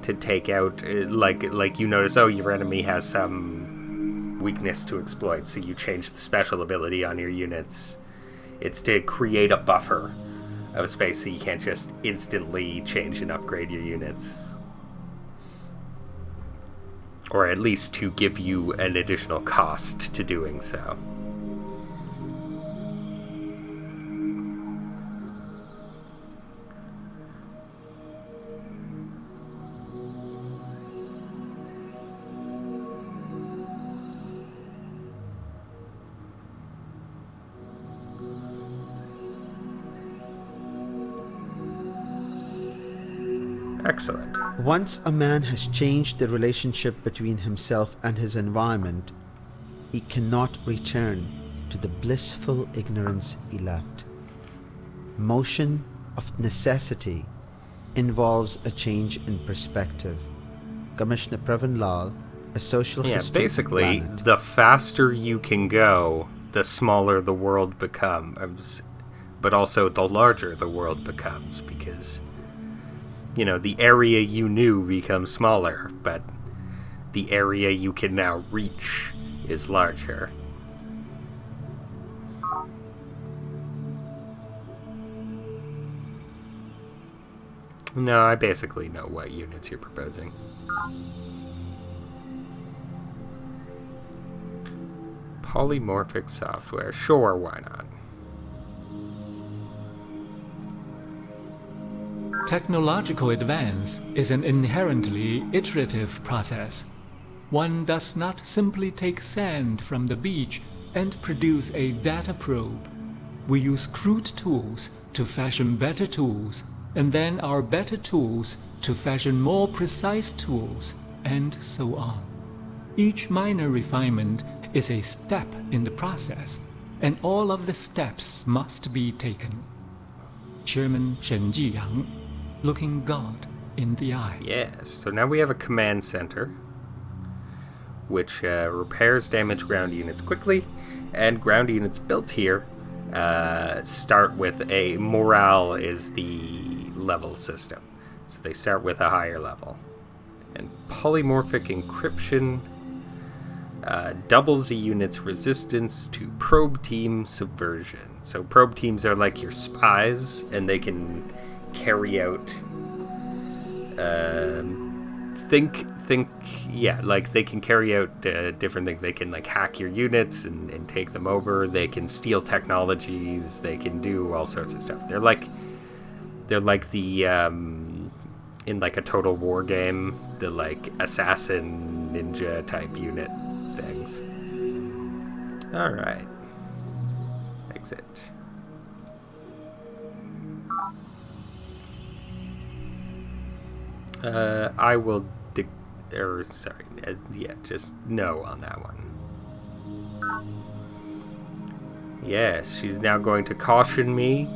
take out like you notice, oh, your enemy has some weakness to exploit, so you change the special ability on your units. It's to create a buffer of space so you can't just instantly change and upgrade your units. Or at least to give you an additional cost to doing so. Excellent. Once a man has changed the relationship between himself and his environment, he cannot return to the blissful ignorance he left. Motion of necessity involves a change in perspective. Commissioner Pravin Lal, a social history basically, planet. the faster you can go, the smaller the world becomes, but also the larger the world becomes, because, the area you knew becomes smaller, but the area you can now reach is larger. No, I basically know what units you're proposing. Polymorphic software. Sure, why not? Technological advance is an inherently iterative process. One does not simply take sand from the beach and produce a data probe. We use crude tools to fashion better tools, and then our better tools to fashion more precise tools, and so on. Each minor refinement is a step in the process, and all of the steps must be taken. Chairman Shen Jiyang, looking God in the eye. Yes, so now we have a command center, which repairs damaged ground units quickly, and ground units built here start with a morale is the level system. So they start with a higher level. And polymorphic encryption doubles the unit's resistance to probe team subversion. So probe teams are like your spies, and they can carry out they can carry out different things. They can hack your units and take them over. They can steal technologies. They can do all sorts of stuff. They're like the in a Total War game, the assassin ninja type unit things. All right. Exit. I will just no on that one. Yes, she's now going to caution me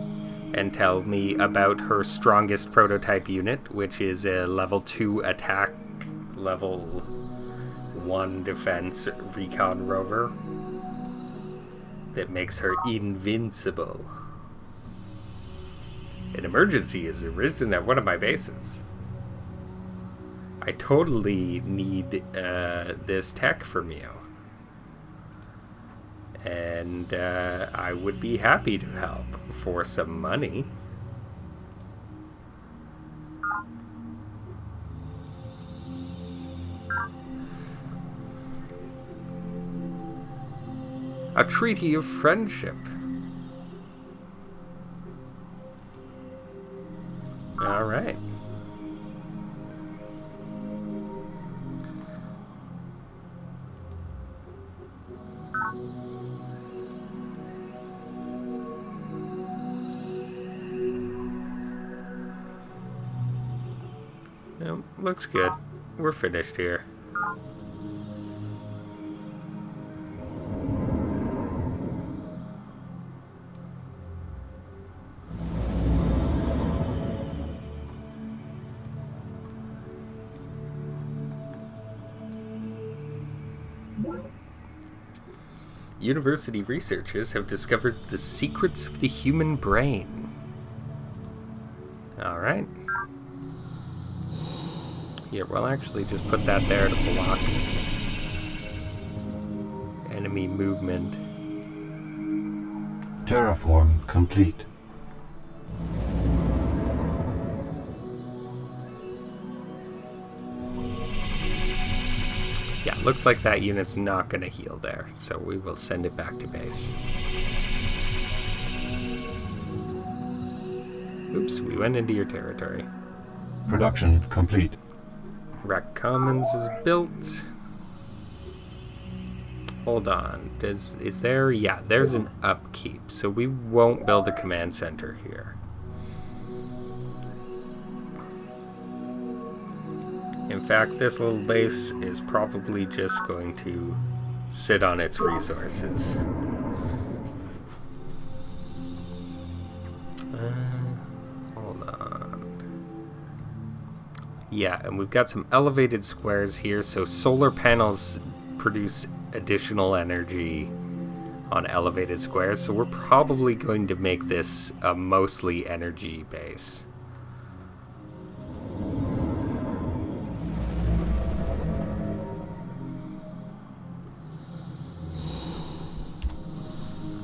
and tell me about her strongest prototype unit, which is a level 2 attack, level 1 defense recon rover that makes her invincible. An emergency has arisen at one of my bases. I totally need this tech from you. And I would be happy to help for some money. A treaty of friendship. All right. Looks good. We're finished here. University researchers have discovered the secrets of the human brain. All right. Yeah, we'll actually just put that there to block enemy movement. Terraform complete. Yeah, looks like that unit's not going to heal there, so we will send it back to base. Oops, we went into your territory. Production complete. Rack Commons is built. Hold on. Is there? Yeah, there's an upkeep, so we won't build a command center here. In fact, this little base is probably just going to sit on its resources. Hold on. Yeah, and we've got some elevated squares here, so solar panels produce additional energy on elevated squares, so we're probably going to make this a mostly energy base.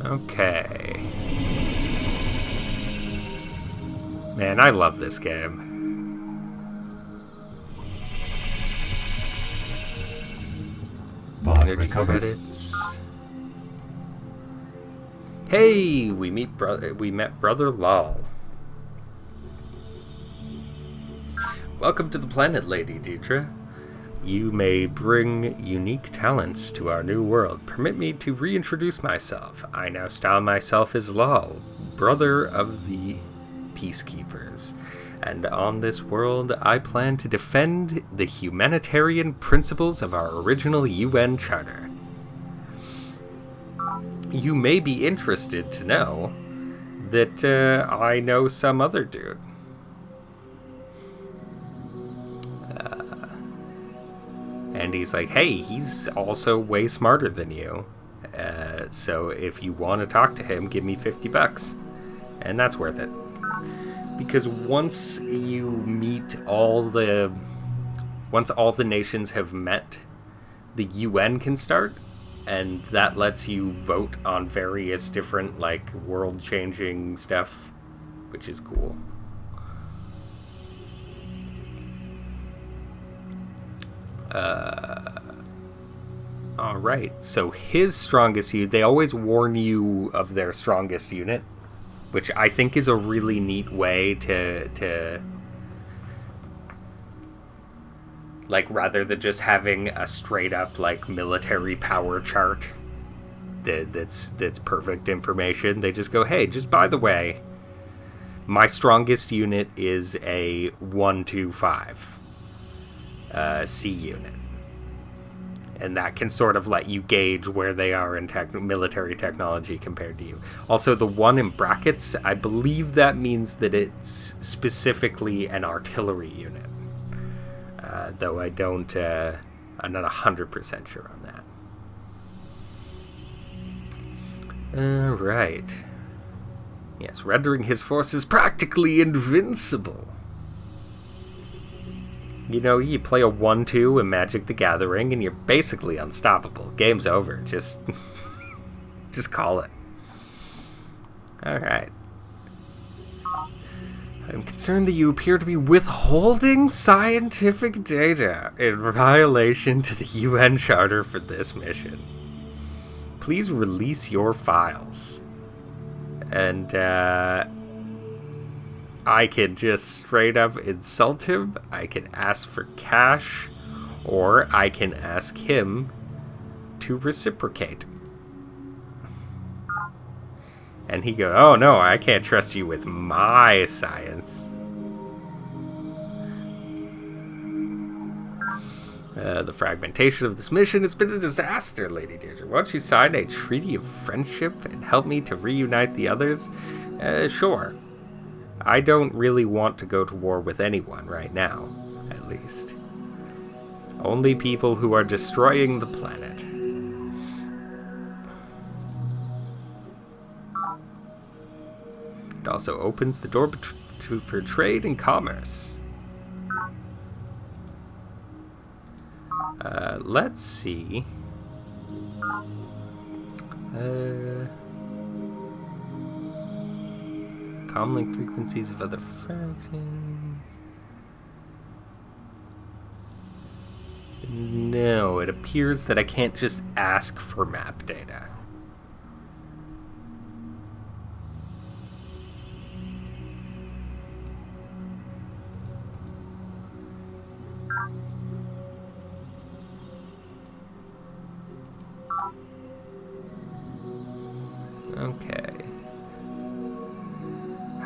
Okay. Man, I love this game. Bot Energy recovered. credits. Hey, we met Brother Lal. Welcome to the planet, Lady Deidre. You may bring unique talents to our new world. Permit me to reintroduce myself. I now style myself as Lal, brother of the Peacekeepers. And on this world, I plan to defend the humanitarian principles of our original UN Charter. You may be interested to know that I know some other dude. And he's like, hey, he's also way smarter than you. So if you want to talk to him, give me $50. And that's worth it. Because once all the nations have met, the UN can start. And that lets you vote on various different, like, world-changing stuff, which is cool. Alright, so his strongest unit, they always warn you of their strongest unit, which I think is a really neat way to like, rather than just having a straight up, like, military power chart that's perfect information, they just go, hey, just by the way, my strongest unit is a 125 C unit. And that can sort of let you gauge where they are in military technology compared to you. Also, the 1 in brackets, I believe that means that it's specifically an artillery unit. Though I'm not 100% sure on that. Alright. Yes, rendering his forces practically invincible. You know, you play a 1-2 in Magic the Gathering, and you're basically unstoppable. Game's over. Just call it. Alright. I'm concerned that you appear to be withholding scientific data in violation to the UN Charter for this mission. Please release your files. And, I can just straight up insult him, I can ask for cash, or I can ask him to reciprocate. And he goes, oh no, I can't trust you with my science. The fragmentation of this mission has been a disaster, Lady Deirdre. Won't you sign a treaty of friendship and help me to reunite the others? Sure. I don't really want to go to war with anyone right now, at least. Only people who are destroying the planet. It also opens the door for trade and commerce. Let's see. Comlink frequencies of other fractions. No, it appears that I can't just ask for map data. Okay.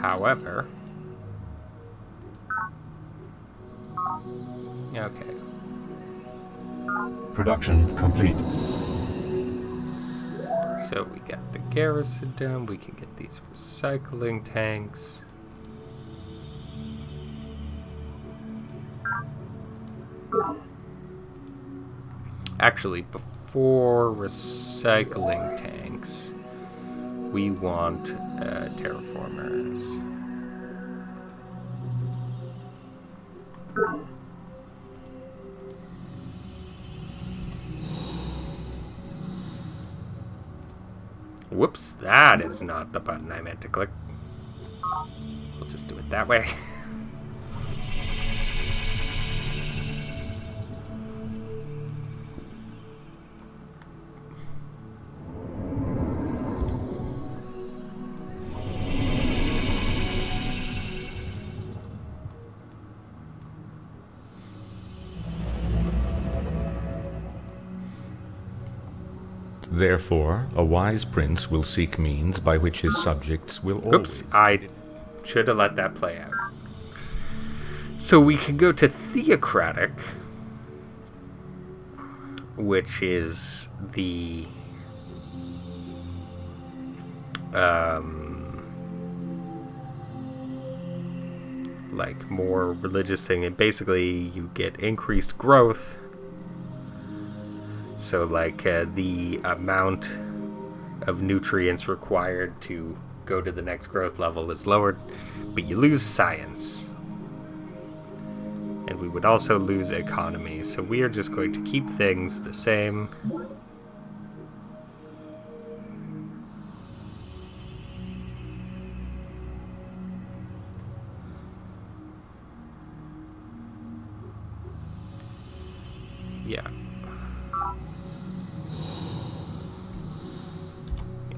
However... Okay. Production complete. So we got the garrison down, we can get these recycling tanks. Actually, before recycling tanks, we want terraformers. Whoops, that is not the button I meant to click. We'll just do it that way. Therefore, a wise prince will seek means by which his subjects will Oops, always... I should have let that play out. So we can go to theocratic, which is the like more religious thing, and basically you get increased growth. So like the amount of nutrients required to go to the next growth level is lowered, but you lose science. And we would also lose economy, so we are just going to keep things the same. Yeah.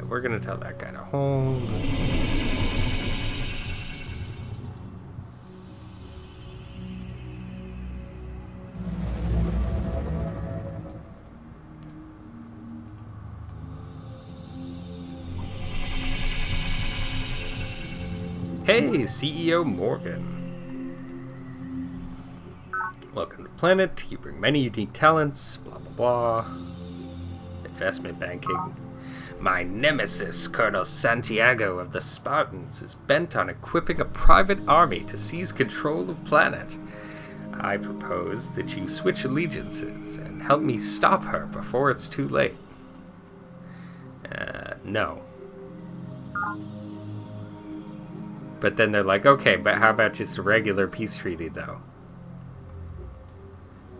We're gonna tell that guy to hold. Hey, CEO Morgan. Welcome to Planet. You bring many unique talents, blah blah blah. Investment banking. My nemesis, Colonel Santiago of the Spartans, is bent on equipping a private army to seize control of planet. I propose that you switch allegiances and help me stop her before it's too late. No. But then they're like, okay, but how about just a regular peace treaty, though?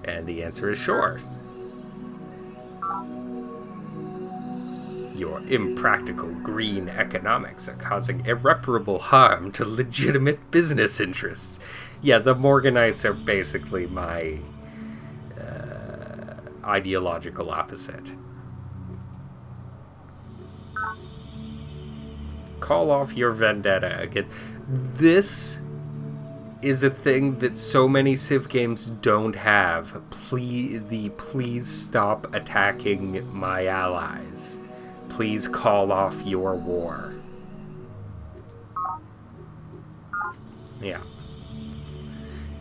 And the answer is sure. Your impractical green economics are causing irreparable harm to legitimate business interests. Yeah, the Morganites are basically my ideological opposite. Call off your vendetta again. This is a thing that so many Civ games don't have. Please stop attacking my allies. Please call off your war. Yeah.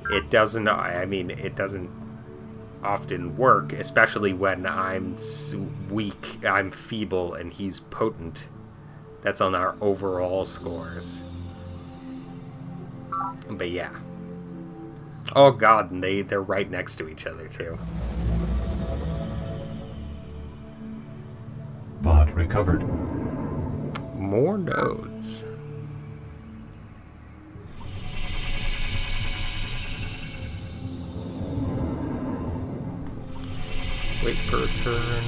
It doesn't, I mean, it doesn't often work, especially when I'm weak, I'm feeble, and he's potent. That's on our overall scores. But yeah. Oh god, and they're right next to each other, too. Bot recovered. More nodes. Wait for a turn.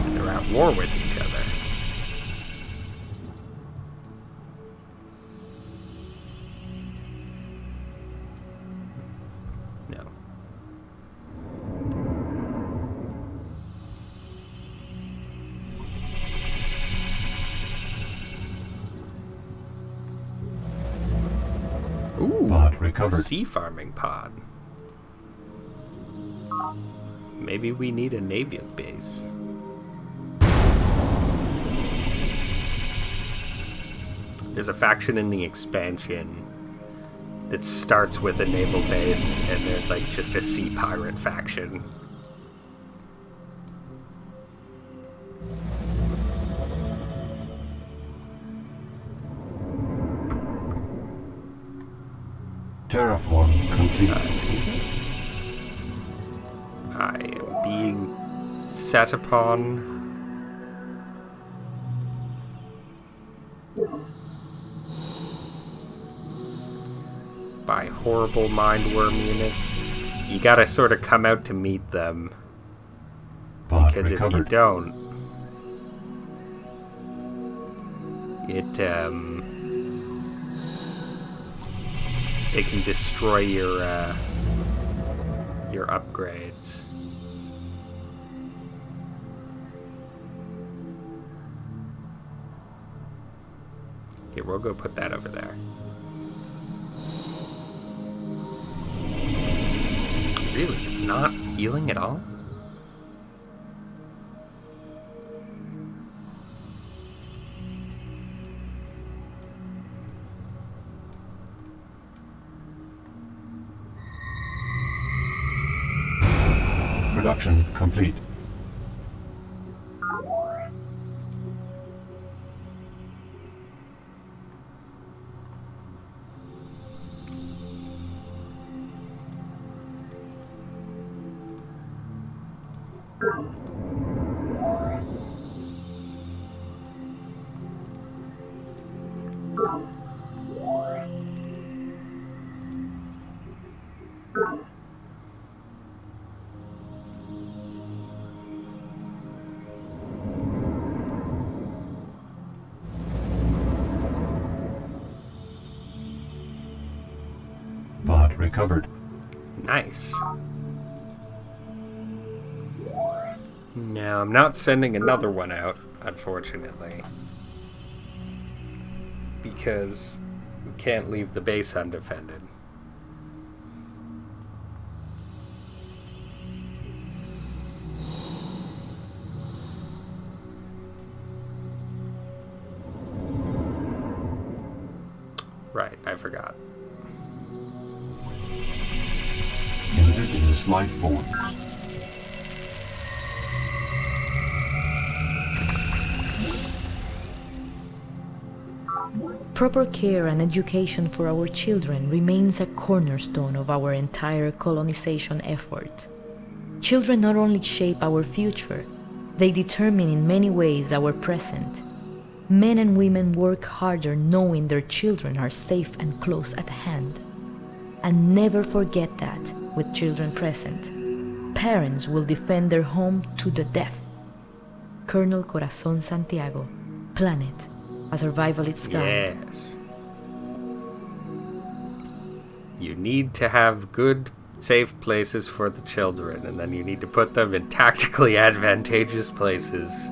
And they're at war with each other. No. Ooh, Bot recovered. sea farming pod. Maybe we need a naval base. there's a faction in the expansion that starts with a naval base, and they're like just a sea pirate faction. Terraform complete. I am being set upon. By horrible mindworm units. You gotta sort of come out to meet them. Pod Because recovered. if you don't, they can destroy your upgrades. Here, we'll go put that over there. Really, it's not healing at all? Production complete. Pod recovered. Nice. No, I'm not sending another one out, unfortunately. Because we can't leave the base undefended. Right, I forgot. Indigenous life forms. Proper care and education for our children remains a cornerstone of our entire colonization effort. Children not only shape our future, they determine in many ways our present. Men and women work harder knowing their children are safe and close at hand. And never forget that, with children present, parents will defend their home to the death. Colonel Corazon Santiago, Planet, a survivalist's guide. Yes. You need to have good, safe places for the children, and then you need to put them in tactically advantageous places.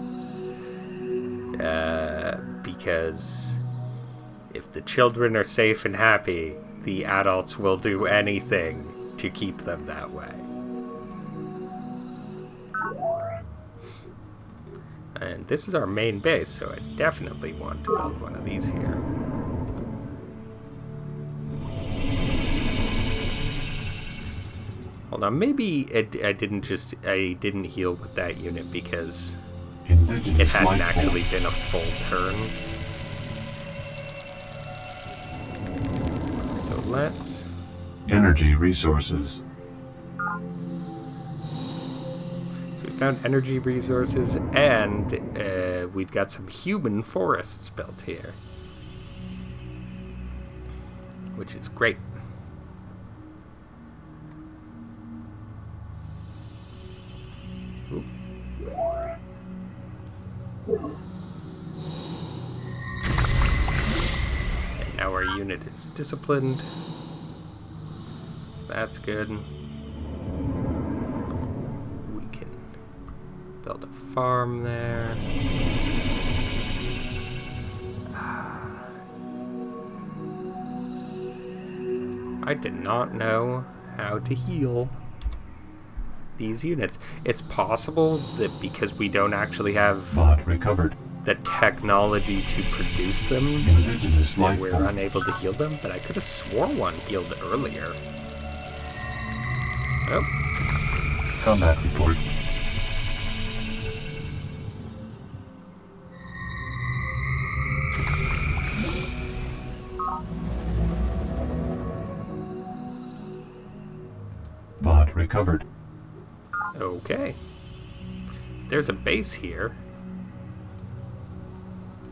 Because if the children are safe and happy, the adults will do anything to keep them that way. And this is our main base, so I definitely want to build one of these here. Hold on, maybe I didn't heal with that unit because Indigenous it hadn't life actually forms. been a full turn. So let's... Energy resources. We found energy resources, and we've got some human forests built here, which is great. Ooh. And now our unit is disciplined. That's good. Build a farm there. I did not know how to heal these units. It's possible that because we don't actually have Pod recovered. the technology to produce them, Indigenous and life we're form. unable to heal them, but I could have swore one healed earlier. Oh, Combat report. Bot recovered. okay. There's a base here.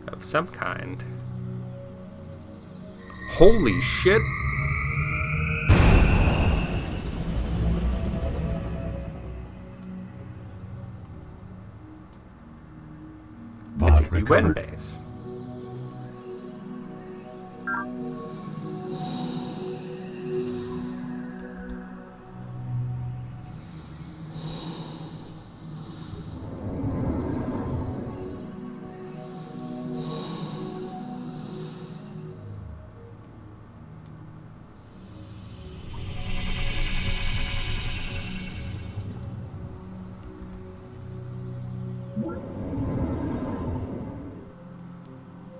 Of some kind. Holy shit! It's Bot a UN recovered. base.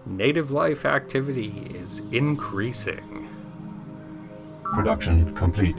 Native life activity is increasing. Production complete.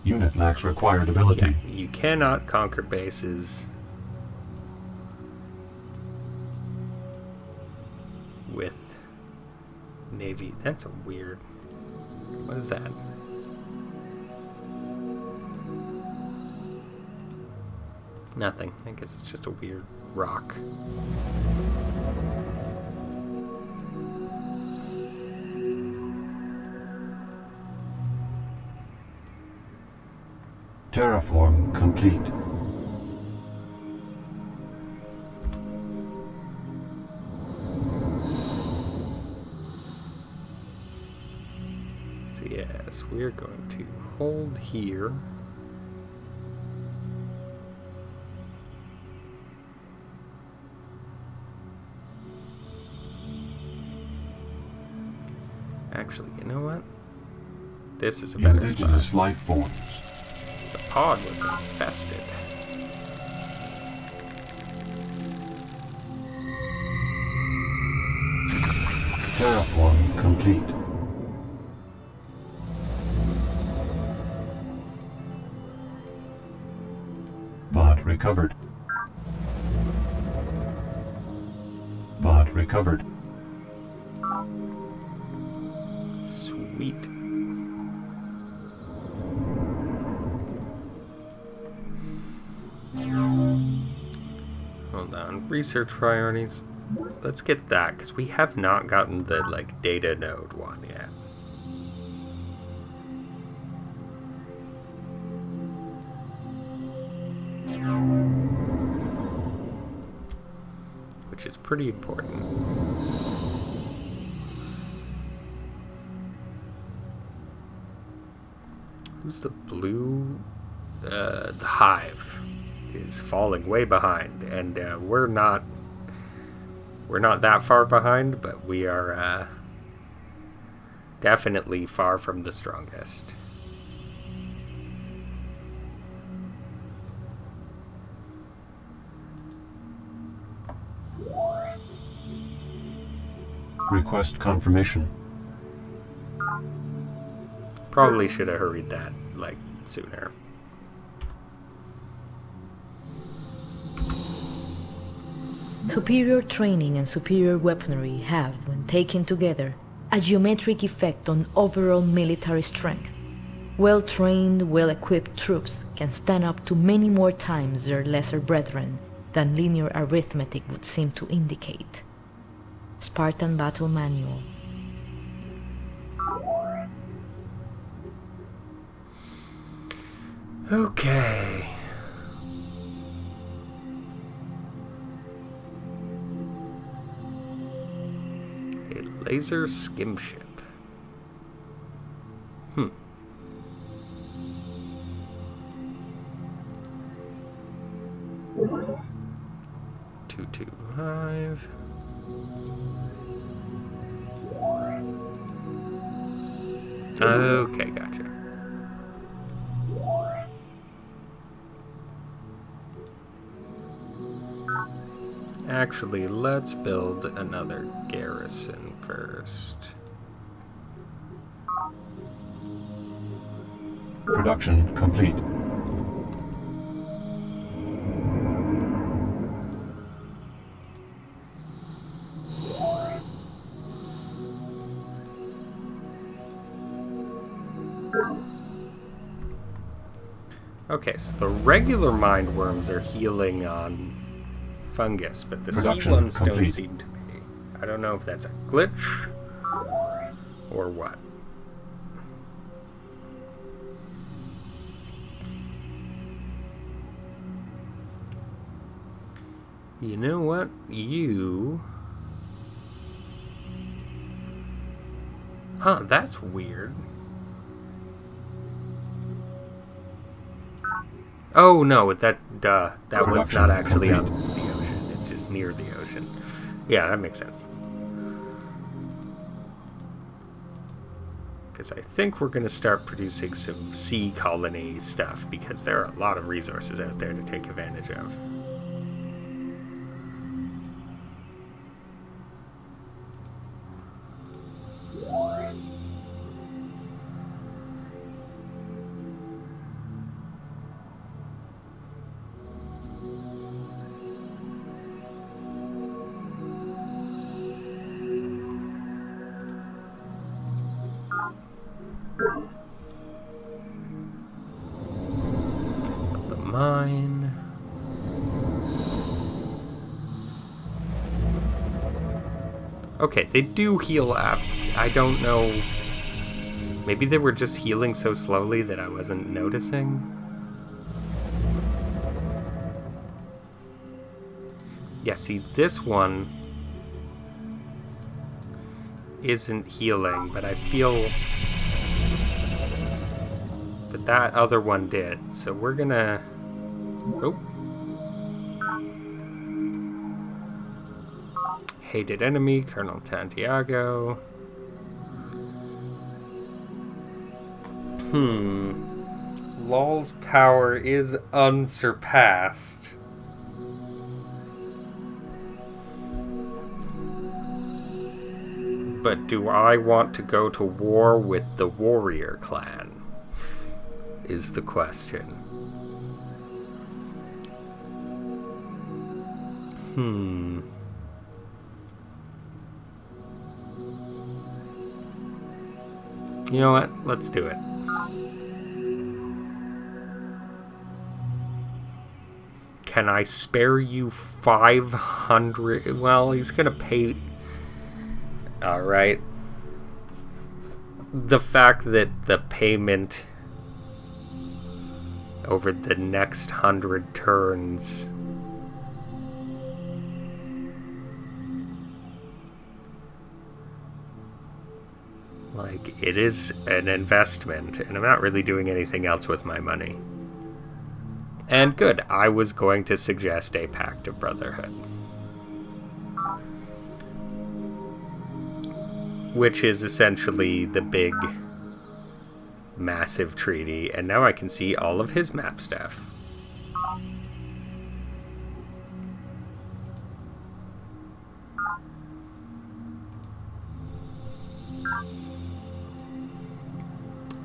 Unit lacks required ability. You cannot conquer bases with Navy. That's a weird. What is that? Nothing. I guess it's just a weird rock. Terraform complete. So yes, we're going to hold here. Actually, you know what? This is a better spot. Indigenous life forms. The pod was infested. Terraform complete. Bot recovered. Bot recovered. Sweet. Hold on. Research priorities. Let's get that, because we have not gotten the, like, data node one yet. Which is pretty important. Who's the blue? The Hive is falling way behind, and we're not that far behind, but we are definitely far from the strongest. Request confirmation. Probably should have hurried that, like, sooner. Superior training and superior weaponry have, when taken together, a geometric effect on overall military strength. Well-trained, well-equipped troops can stand up to many more times their lesser brethren than linear arithmetic would seem to indicate. Spartan Battle Manual. Okay. A laser skim ship. 225. Okay, gotcha. Actually, let's build another garrison first. Production complete. Okay, so the regular mind worms are healing on fungus, but the sea Production ones don't complete. seem to be. I don't know if that's a glitch or what. You know what? Huh, that's weird. Oh no, that one's not actually on the ocean. It's just near the ocean. Yeah, that makes sense. Because I think we're going to start producing some sea colony stuff, because there are a lot of resources out there to take advantage of. The mine. Okay, they do heal after. I don't know. Maybe they were just healing so slowly that I wasn't noticing. Yeah, see, this one isn't healing, but I feel... But that other one did, so we're gonna... Oh. Hated enemy, Colonel Santiago. LOL's power is unsurpassed. But do I want to go to war with the warrior clan? Is the question. You know what? Let's do it. Can I spare you 500? Well, he's gonna pay... Alright. The fact that the payment over the next 100 turns... Like, it is an investment, and I'm not really doing anything else with my money. And good, I was going to suggest a Pact of Brotherhood. Which is essentially the big, massive treaty, and now I can see all of his map stuff.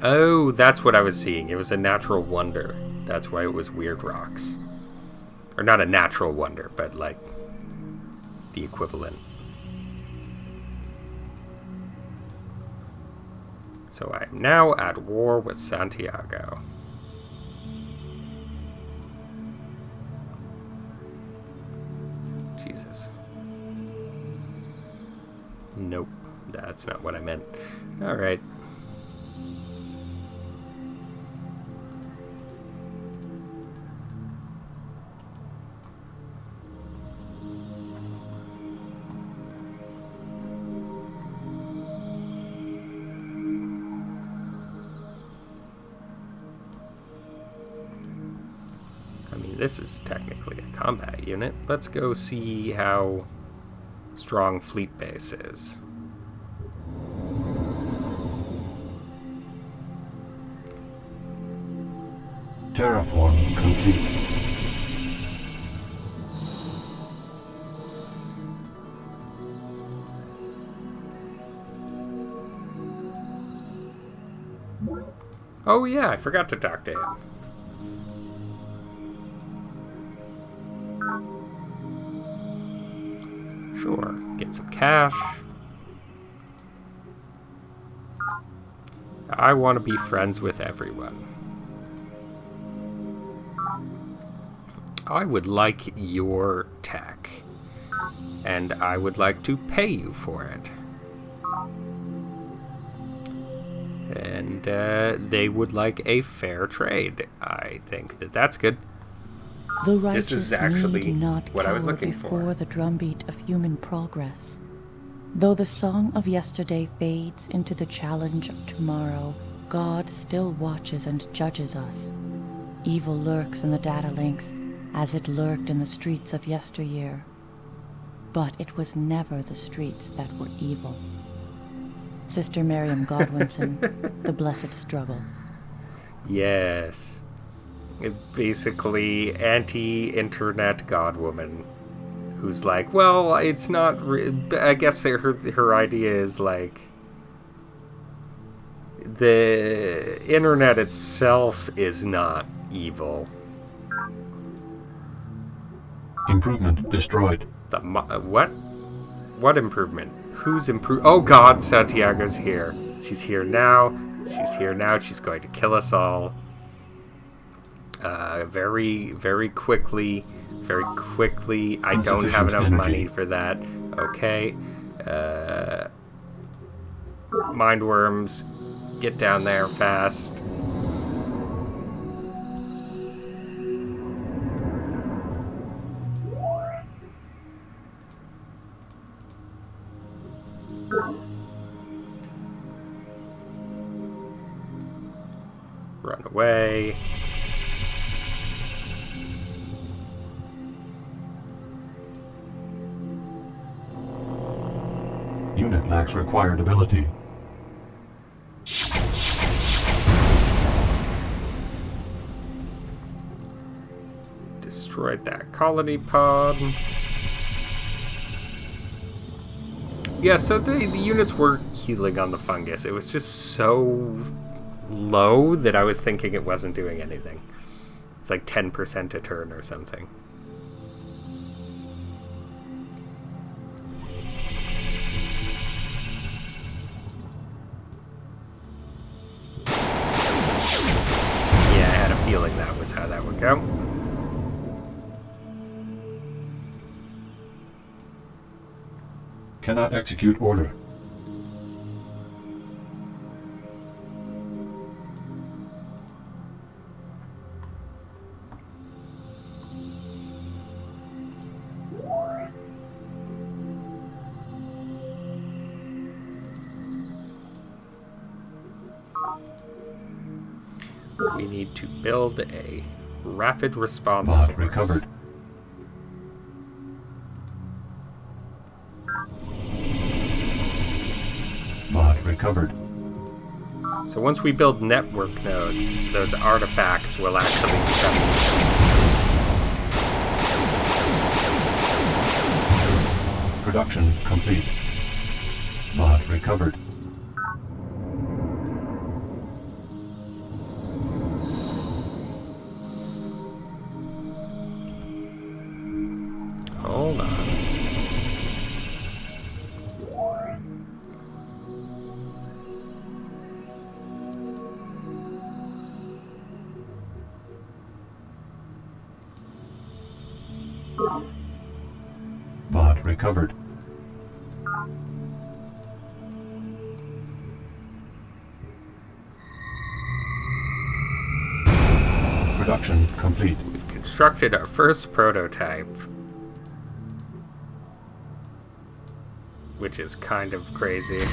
Oh, that's what I was seeing. It was a natural wonder. That's why it was weird rocks. Or not a natural wonder, but like the equivalent. So I am now at war with Santiago. Jesus. Nope, that's not what I meant. Alright. This is technically a combat unit. Let's go see how strong Fleet Base is. Terraform complete. Oh yeah, I forgot to talk to him. Sure, get some cash. I want to be friends with everyone. I would like your tech, and I would like to pay you for it. And they would like a fair trade. I think that that's good. The righteous This is actually need not what I was looking before for. the drumbeat of human progress. Though the song of yesterday fades into the challenge of tomorrow, God still watches and judges us. Evil lurks in the data links, as it lurked in the streets of yesteryear. But it was never the streets that were evil. Sister Miriam Godwinson, The Blessed Struggle. Yes. Basically, anti-internet godwoman. Who's like, well, it's not... I guess her idea is like... the internet itself is not evil. Improvement destroyed. What? What improvement? Who's improved? Oh god, Santiago's here. She's here now. She's here now. She's going to kill us all. Very, very quickly. Very quickly. I don't have enough money for that. Okay. Mindworms. Get down there fast. Run away. Unit lacks required ability. Destroyed that colony pod. Yeah, so the units were healing on the fungus. It was just so low that I was thinking it wasn't doing anything. It's like 10% a turn or something. Yeah, I had a feeling that was how that would go. Cannot execute order. We need to build a rapid response Mod force. recovered. Mod recovered. So once we build network nodes, those artifacts will actually become... Production complete. Mod recovered. Hold on. Mod recovered. Production complete. We've constructed our first prototype, which is kind of crazy.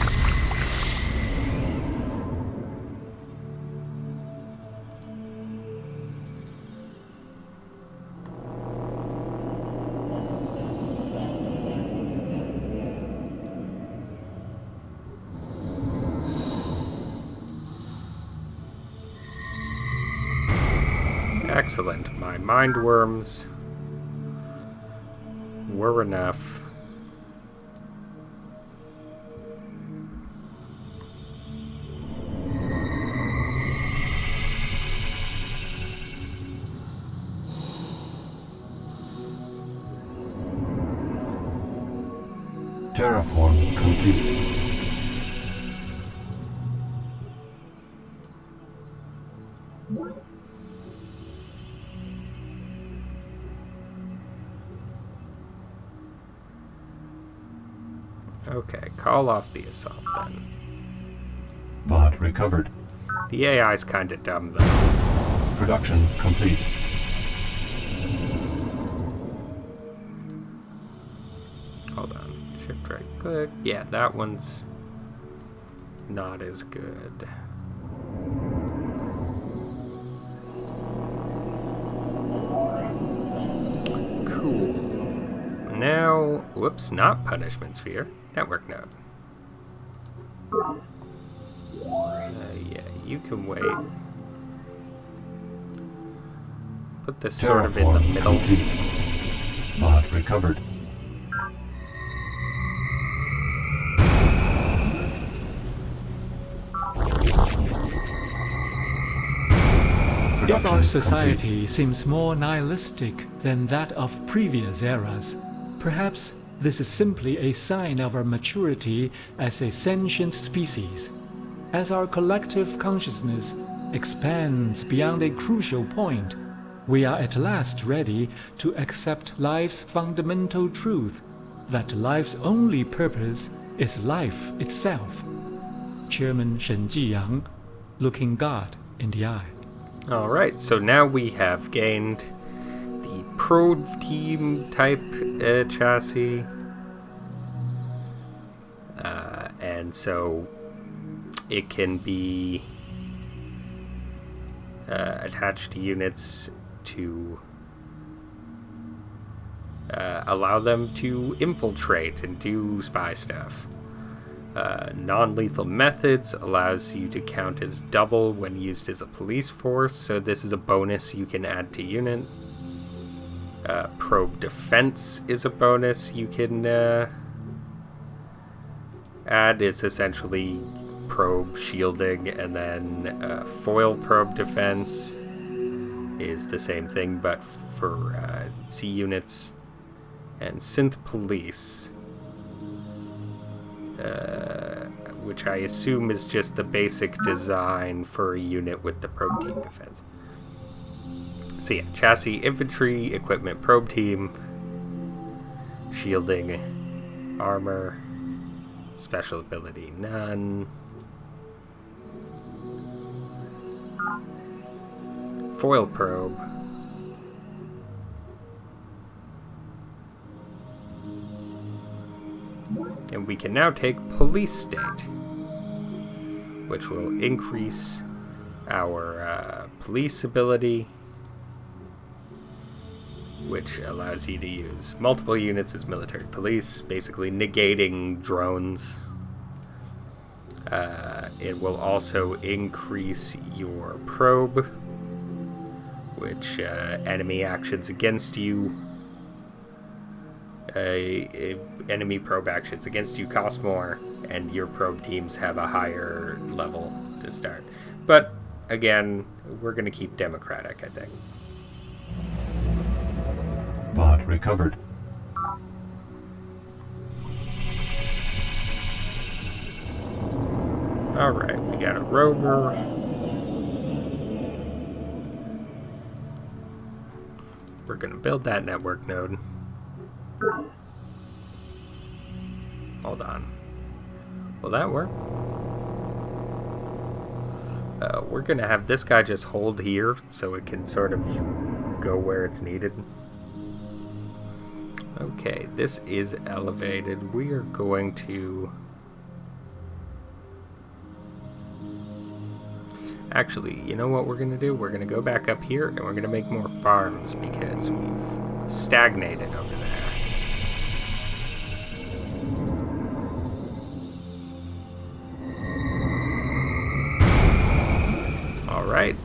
Excellent. My mind worms were enough. Terraform complete. Okay, call off the assault then. Pod recovered. The AI's kinda dumb though. Production complete. Hold on. Shift right click. Yeah, that one's not as good. Cool. Now, whoops, not punishment sphere. Network node. Yeah, you can wait. Put this sort of in the Terraform middle. complete. Pod recovered. If our Production society seems more nihilistic than that of previous eras, perhaps this is simply a sign of our maturity as a sentient species. As our collective consciousness expands beyond a crucial point, we are at last ready to accept life's fundamental truth, that life's only purpose is life itself. Chairman Shen Jiyang, looking God in the eye. Alright, so now we have gained the probe team type chassis. And so it can be attached to units to allow them to infiltrate and do spy stuff. Non-lethal methods allows you to count as double when used as a police force, so this is a bonus you can add to unit. Probe defense is a bonus you can add. It's essentially probe shielding, and then foil probe defense is the same thing but for C units. And synth police, which I assume is just the basic design for a unit with the probe team defense. So yeah, chassis, infantry, equipment, probe team, shielding, armor, special ability, none. Foil probe. And we can now take police state, which will increase our police ability, which allows you to use multiple units as military police, basically negating drones. It will also increase your probe, which enemy actions against you, enemy probe actions against you cost more, and your probe teams have a higher level to start. But again, we're going to keep democratic, I think. Pod recovered. Alright, we got a rover. We're going to build that network node. Hold on. Will that work? We're going to have this guy just hold here so it can sort of go where it's needed. Okay, this is elevated. We are going to... Actually, you know what we're going to do? We're going to go back up here and we're going to make more farms because we've stagnated over there. Alright.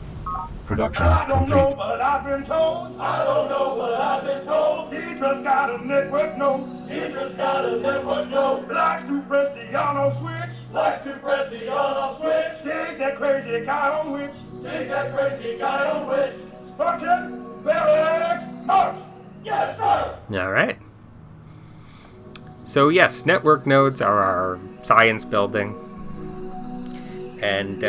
Production I don't know, complete. but I've been told. I don't know, but I've been told. Teacher's got a network node. Teacher's got a network node. Likes to press the on-off switch. Likes to press the on-off switch. Take that crazy guy on which. Take that crazy guy on which. Spartan, barracks, march. Yes, sir. All right. So yes, network nodes are our science building. And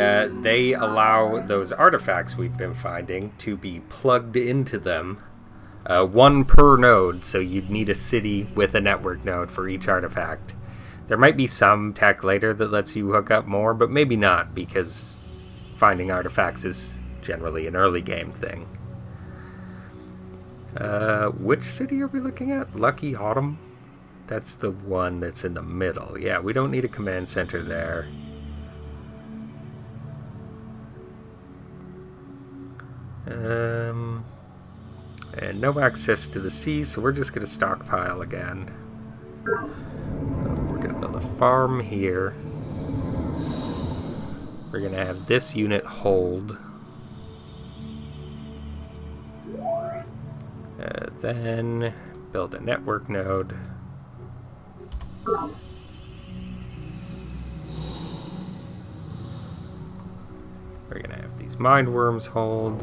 they allow those artifacts we've been finding to be plugged into them. One per node, so you'd need a city with a network node for each artifact. There might be some tech later that lets you hook up more, but maybe not, because finding artifacts is generally an early game thing. Which city are we looking at? Lucky Autumn? That's the one that's in the middle. Yeah, we don't need a command center there. And no access to the sea, so we're just going to stockpile again. We're going to build a farm here. We're going to have this unit hold. Then build a network node. We're going to have these mind worms hold.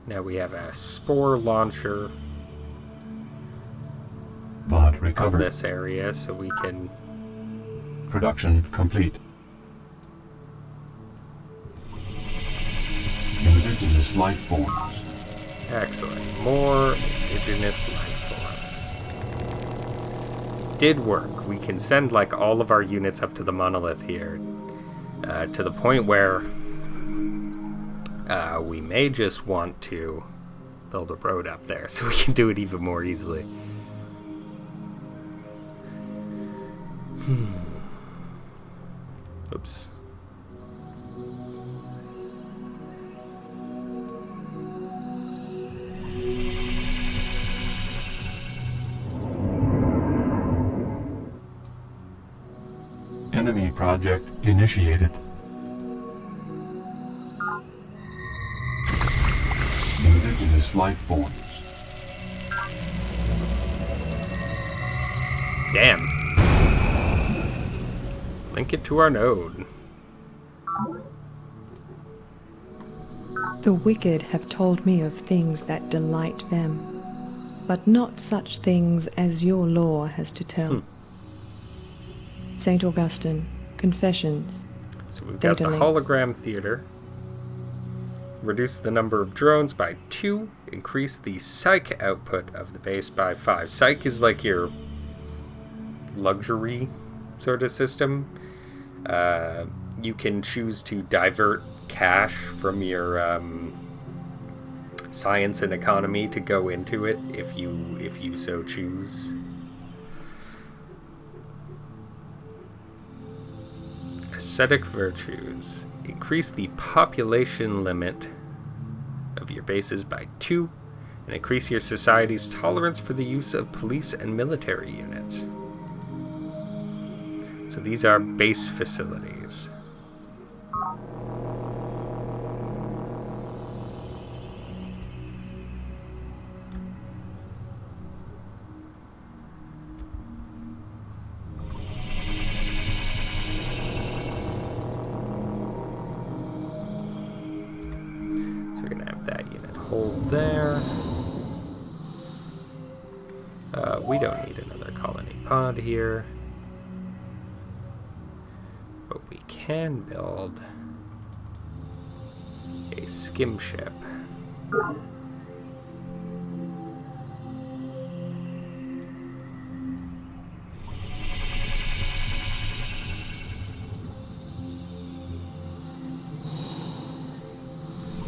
Now we have a spore launcher Bot on recovered. this area, so we can... Production complete. Indigenous life forms. Excellent. More indigenous life forms. Did work. We can send like all of our units up to the monolith here, to the point where we may just want to build a road up there so we can do it even more easily. Oops. Enemy project initiated. Indigenous life forms. Damn. Link it to our node. The wicked have told me of things that delight them, but not such things as your law has to tell. St. Augustine, Confessions. So we've got Data the links. hologram theater. Reduce the number of drones by 2. Increase the psych output of the base by 5. Psych is like your luxury sort of system. You can choose to divert cash from your science and economy to go into it if you so choose. Ascetic virtues. Increase the population limit of your bases by 2 and increase your society's tolerance for the use of police and military units. So these are base facilities. So we're going to have that unit hold there. We don't need another colony pod here. But we can build a skim ship.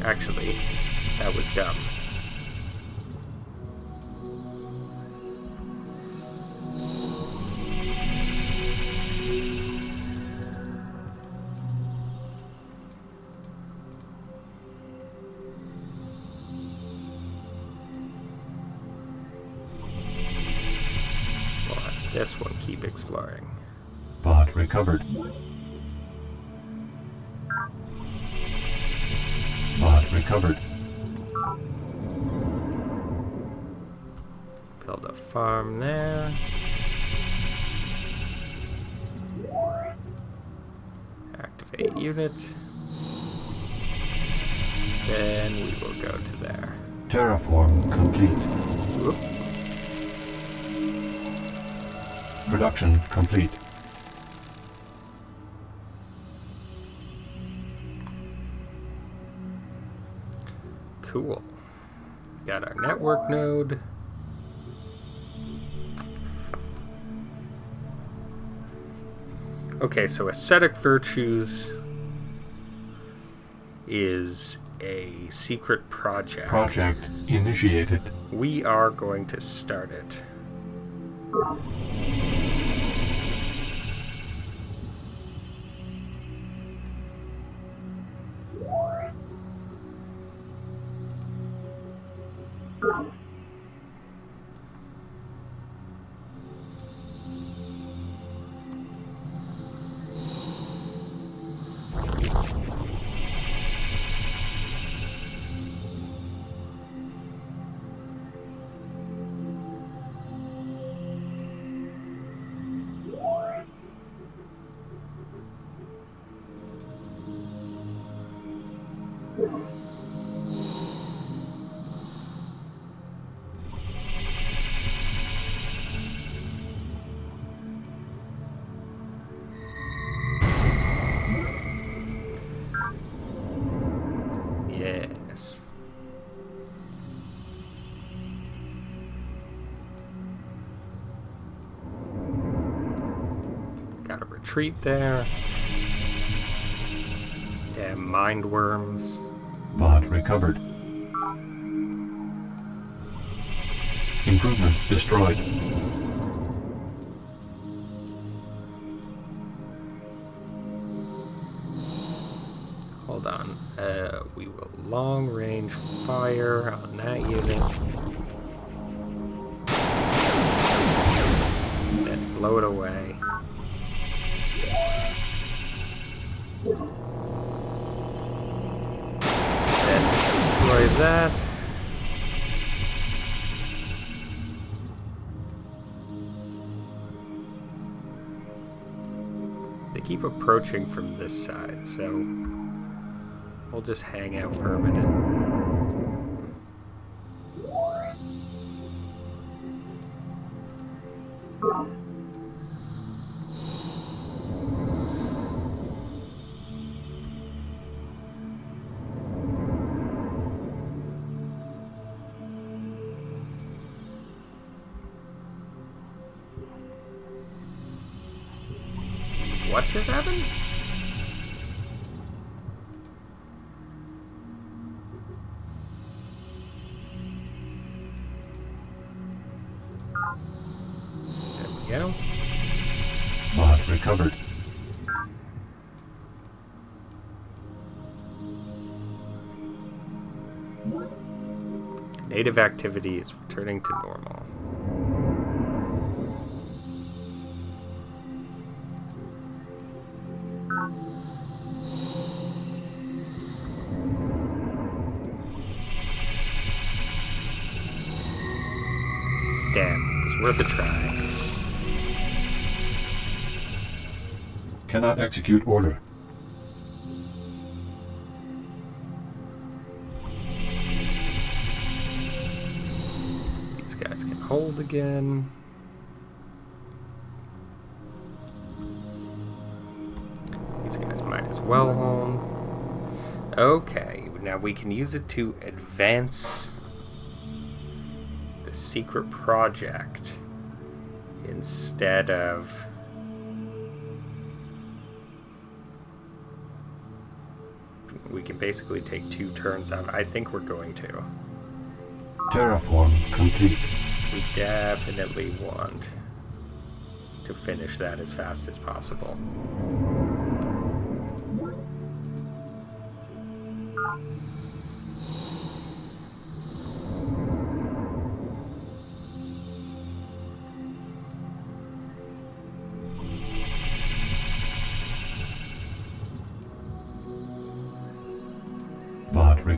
Actually, that was dumb. this one, keep exploring. Pod recovered. Pod recovered. Build a farm there. Activate unit. Then we will go to there. Terraform complete. Whoop. Production complete. Cool. Got our network node. Okay, so ascetic virtues is a secret project. Project initiated. We are going to start it. Yes. Gotta retreat there. Damn mind worms. Pod recovered. Improvement destroyed. Hold on. We will long range fire on that unit. Then blow it away. Then destroy that. They keep approaching from this side, so we'll just hang out for a minute. What just happened? There we go. Pod recovered. Native activity is returning to normal. Damn, it was worth a try. Cannot execute order. These guys can hold again. These guys might as well hold. Okay, now we can use it to advance the secret project instead of we can basically take 2 turns out. I think we're going to. Terraform complete. We definitely want to finish that as fast as possible.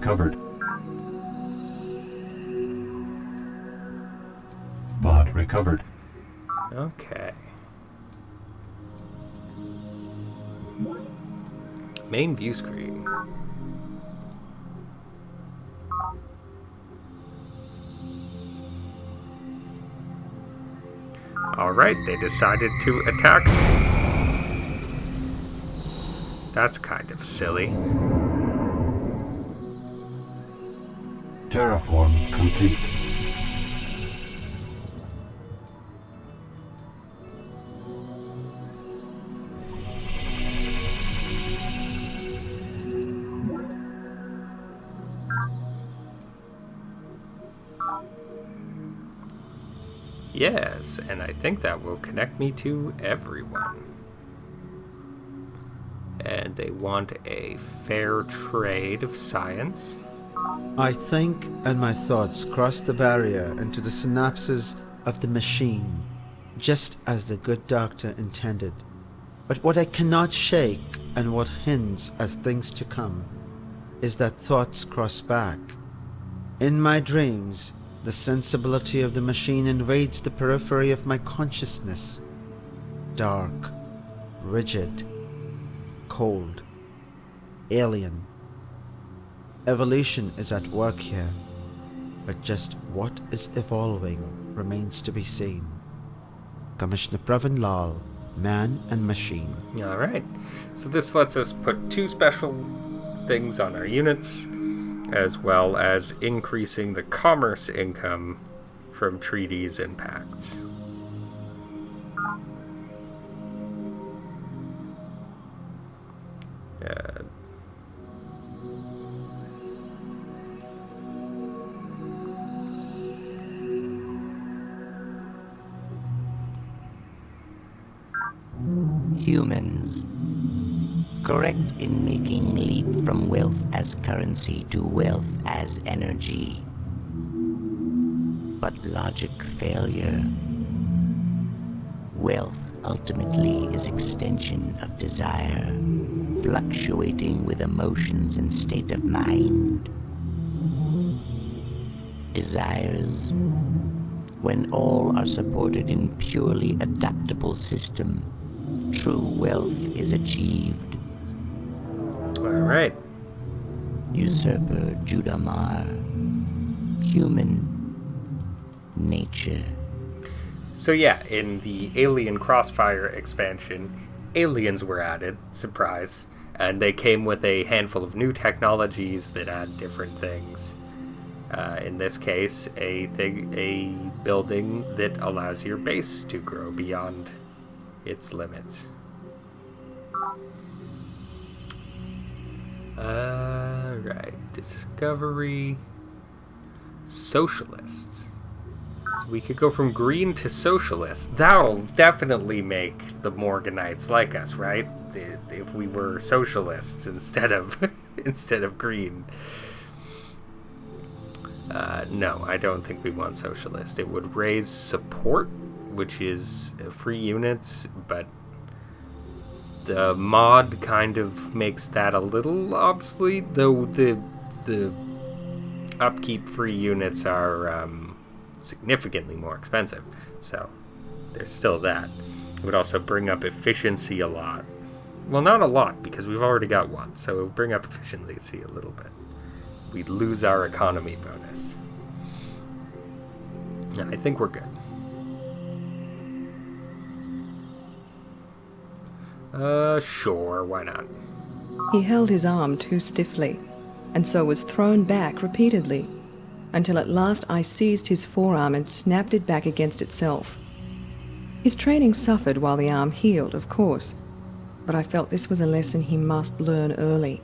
recovered. Mod recovered. Okay. Main view screen. Alright, they decided to attack. That's kind of silly. Terraform complete. Yes, and I think that will connect me to everyone. And they want a fair trade of science. I think, and my thoughts cross the barrier into the synapses of the machine, just as the good doctor intended. But what I cannot shake, and what hints at things to come, is that thoughts cross back. In my dreams, the sensibility of the machine invades the periphery of my consciousness. Dark, rigid, cold, alien. Evolution is at work here, but just what is evolving remains to be seen. Commissioner Pravin Lal, Man and Machine. Alright, so this lets us put 2 special things on our units, as well as increasing the commerce income from treaties and pacts. Humans. Correct in making leap from wealth as currency to wealth as energy. But logic failure. Wealth ultimately is extension of desire, fluctuating with emotions and state of mind. Desires, when all are supported in purely adaptable system, true wealth is achieved. Alright. Usurper Judamar. Human nature. So yeah, in the Alien Crossfire expansion, aliens were added, surprise, and they came with a handful of new technologies that add different things. In this case, a building that allows your base to grow beyond its limits. Right, discovery, socialists. So we could go from green to socialist. That'll definitely make the Morganites like us, right? If we were socialists instead of green. No, I don't think we want socialist. It would raise support, which is free units, but the mod kind of makes that a little obsolete, though the upkeep free units are significantly more expensive, so there's still that. It would also bring up efficiency a lot. Well, not a lot, because we've already got one, so it would bring up efficiency a little bit. We'd lose our economy bonus. I think we're good. Sure, why not? He held his arm too stiffly, and so was thrown back repeatedly, until at last I seized his forearm and snapped it back against itself. His training suffered while the arm healed, of course, but I felt this was a lesson he must learn early,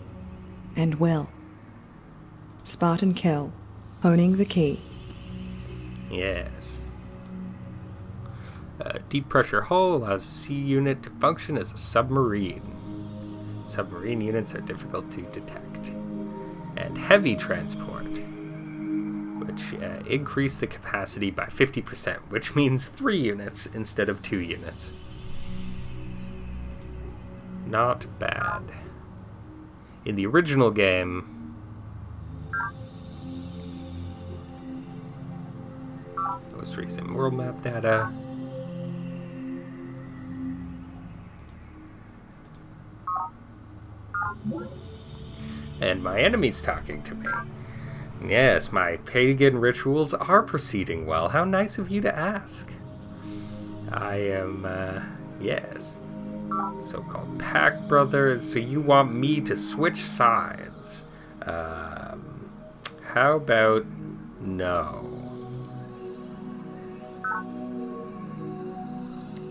and well. Spartan Kell, honing the key. Yes. Deep pressure hull allows a sea unit to function as a submarine. Submarine units are difficult to detect. And heavy transport, which increase the capacity by 50%, which means 3 units instead of 2 units. Not bad. In the original game, Most recent world map data. And my enemy's talking to me. Yes, my pagan rituals are proceeding well. How nice of you to ask. I am, yes. So-called pack brother. So you want me to switch sides? How about no?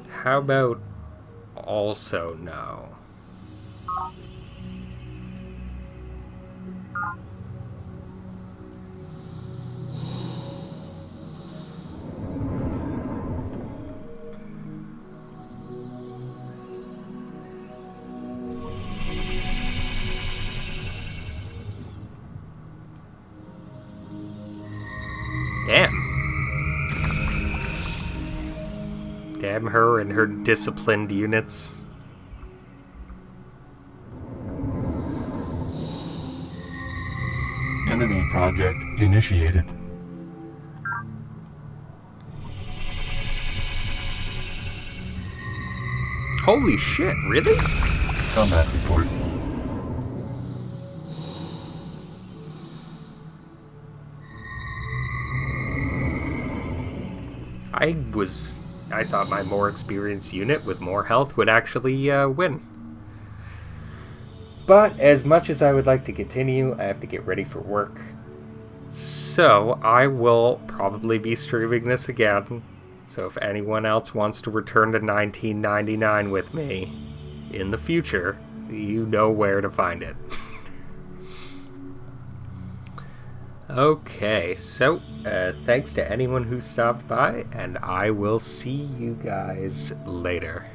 How about also no? Damn her and her disciplined units. Enemy project initiated. Holy shit, really? Combat report. I thought my more experienced unit with more health would actually win. But as much as I would like to continue, I have to get ready for work. So I will probably be streaming this again. So if anyone else wants to return to 1999 with me in the future, you know where to find it. Okay, so thanks to anyone who stopped by, and I will see you guys later.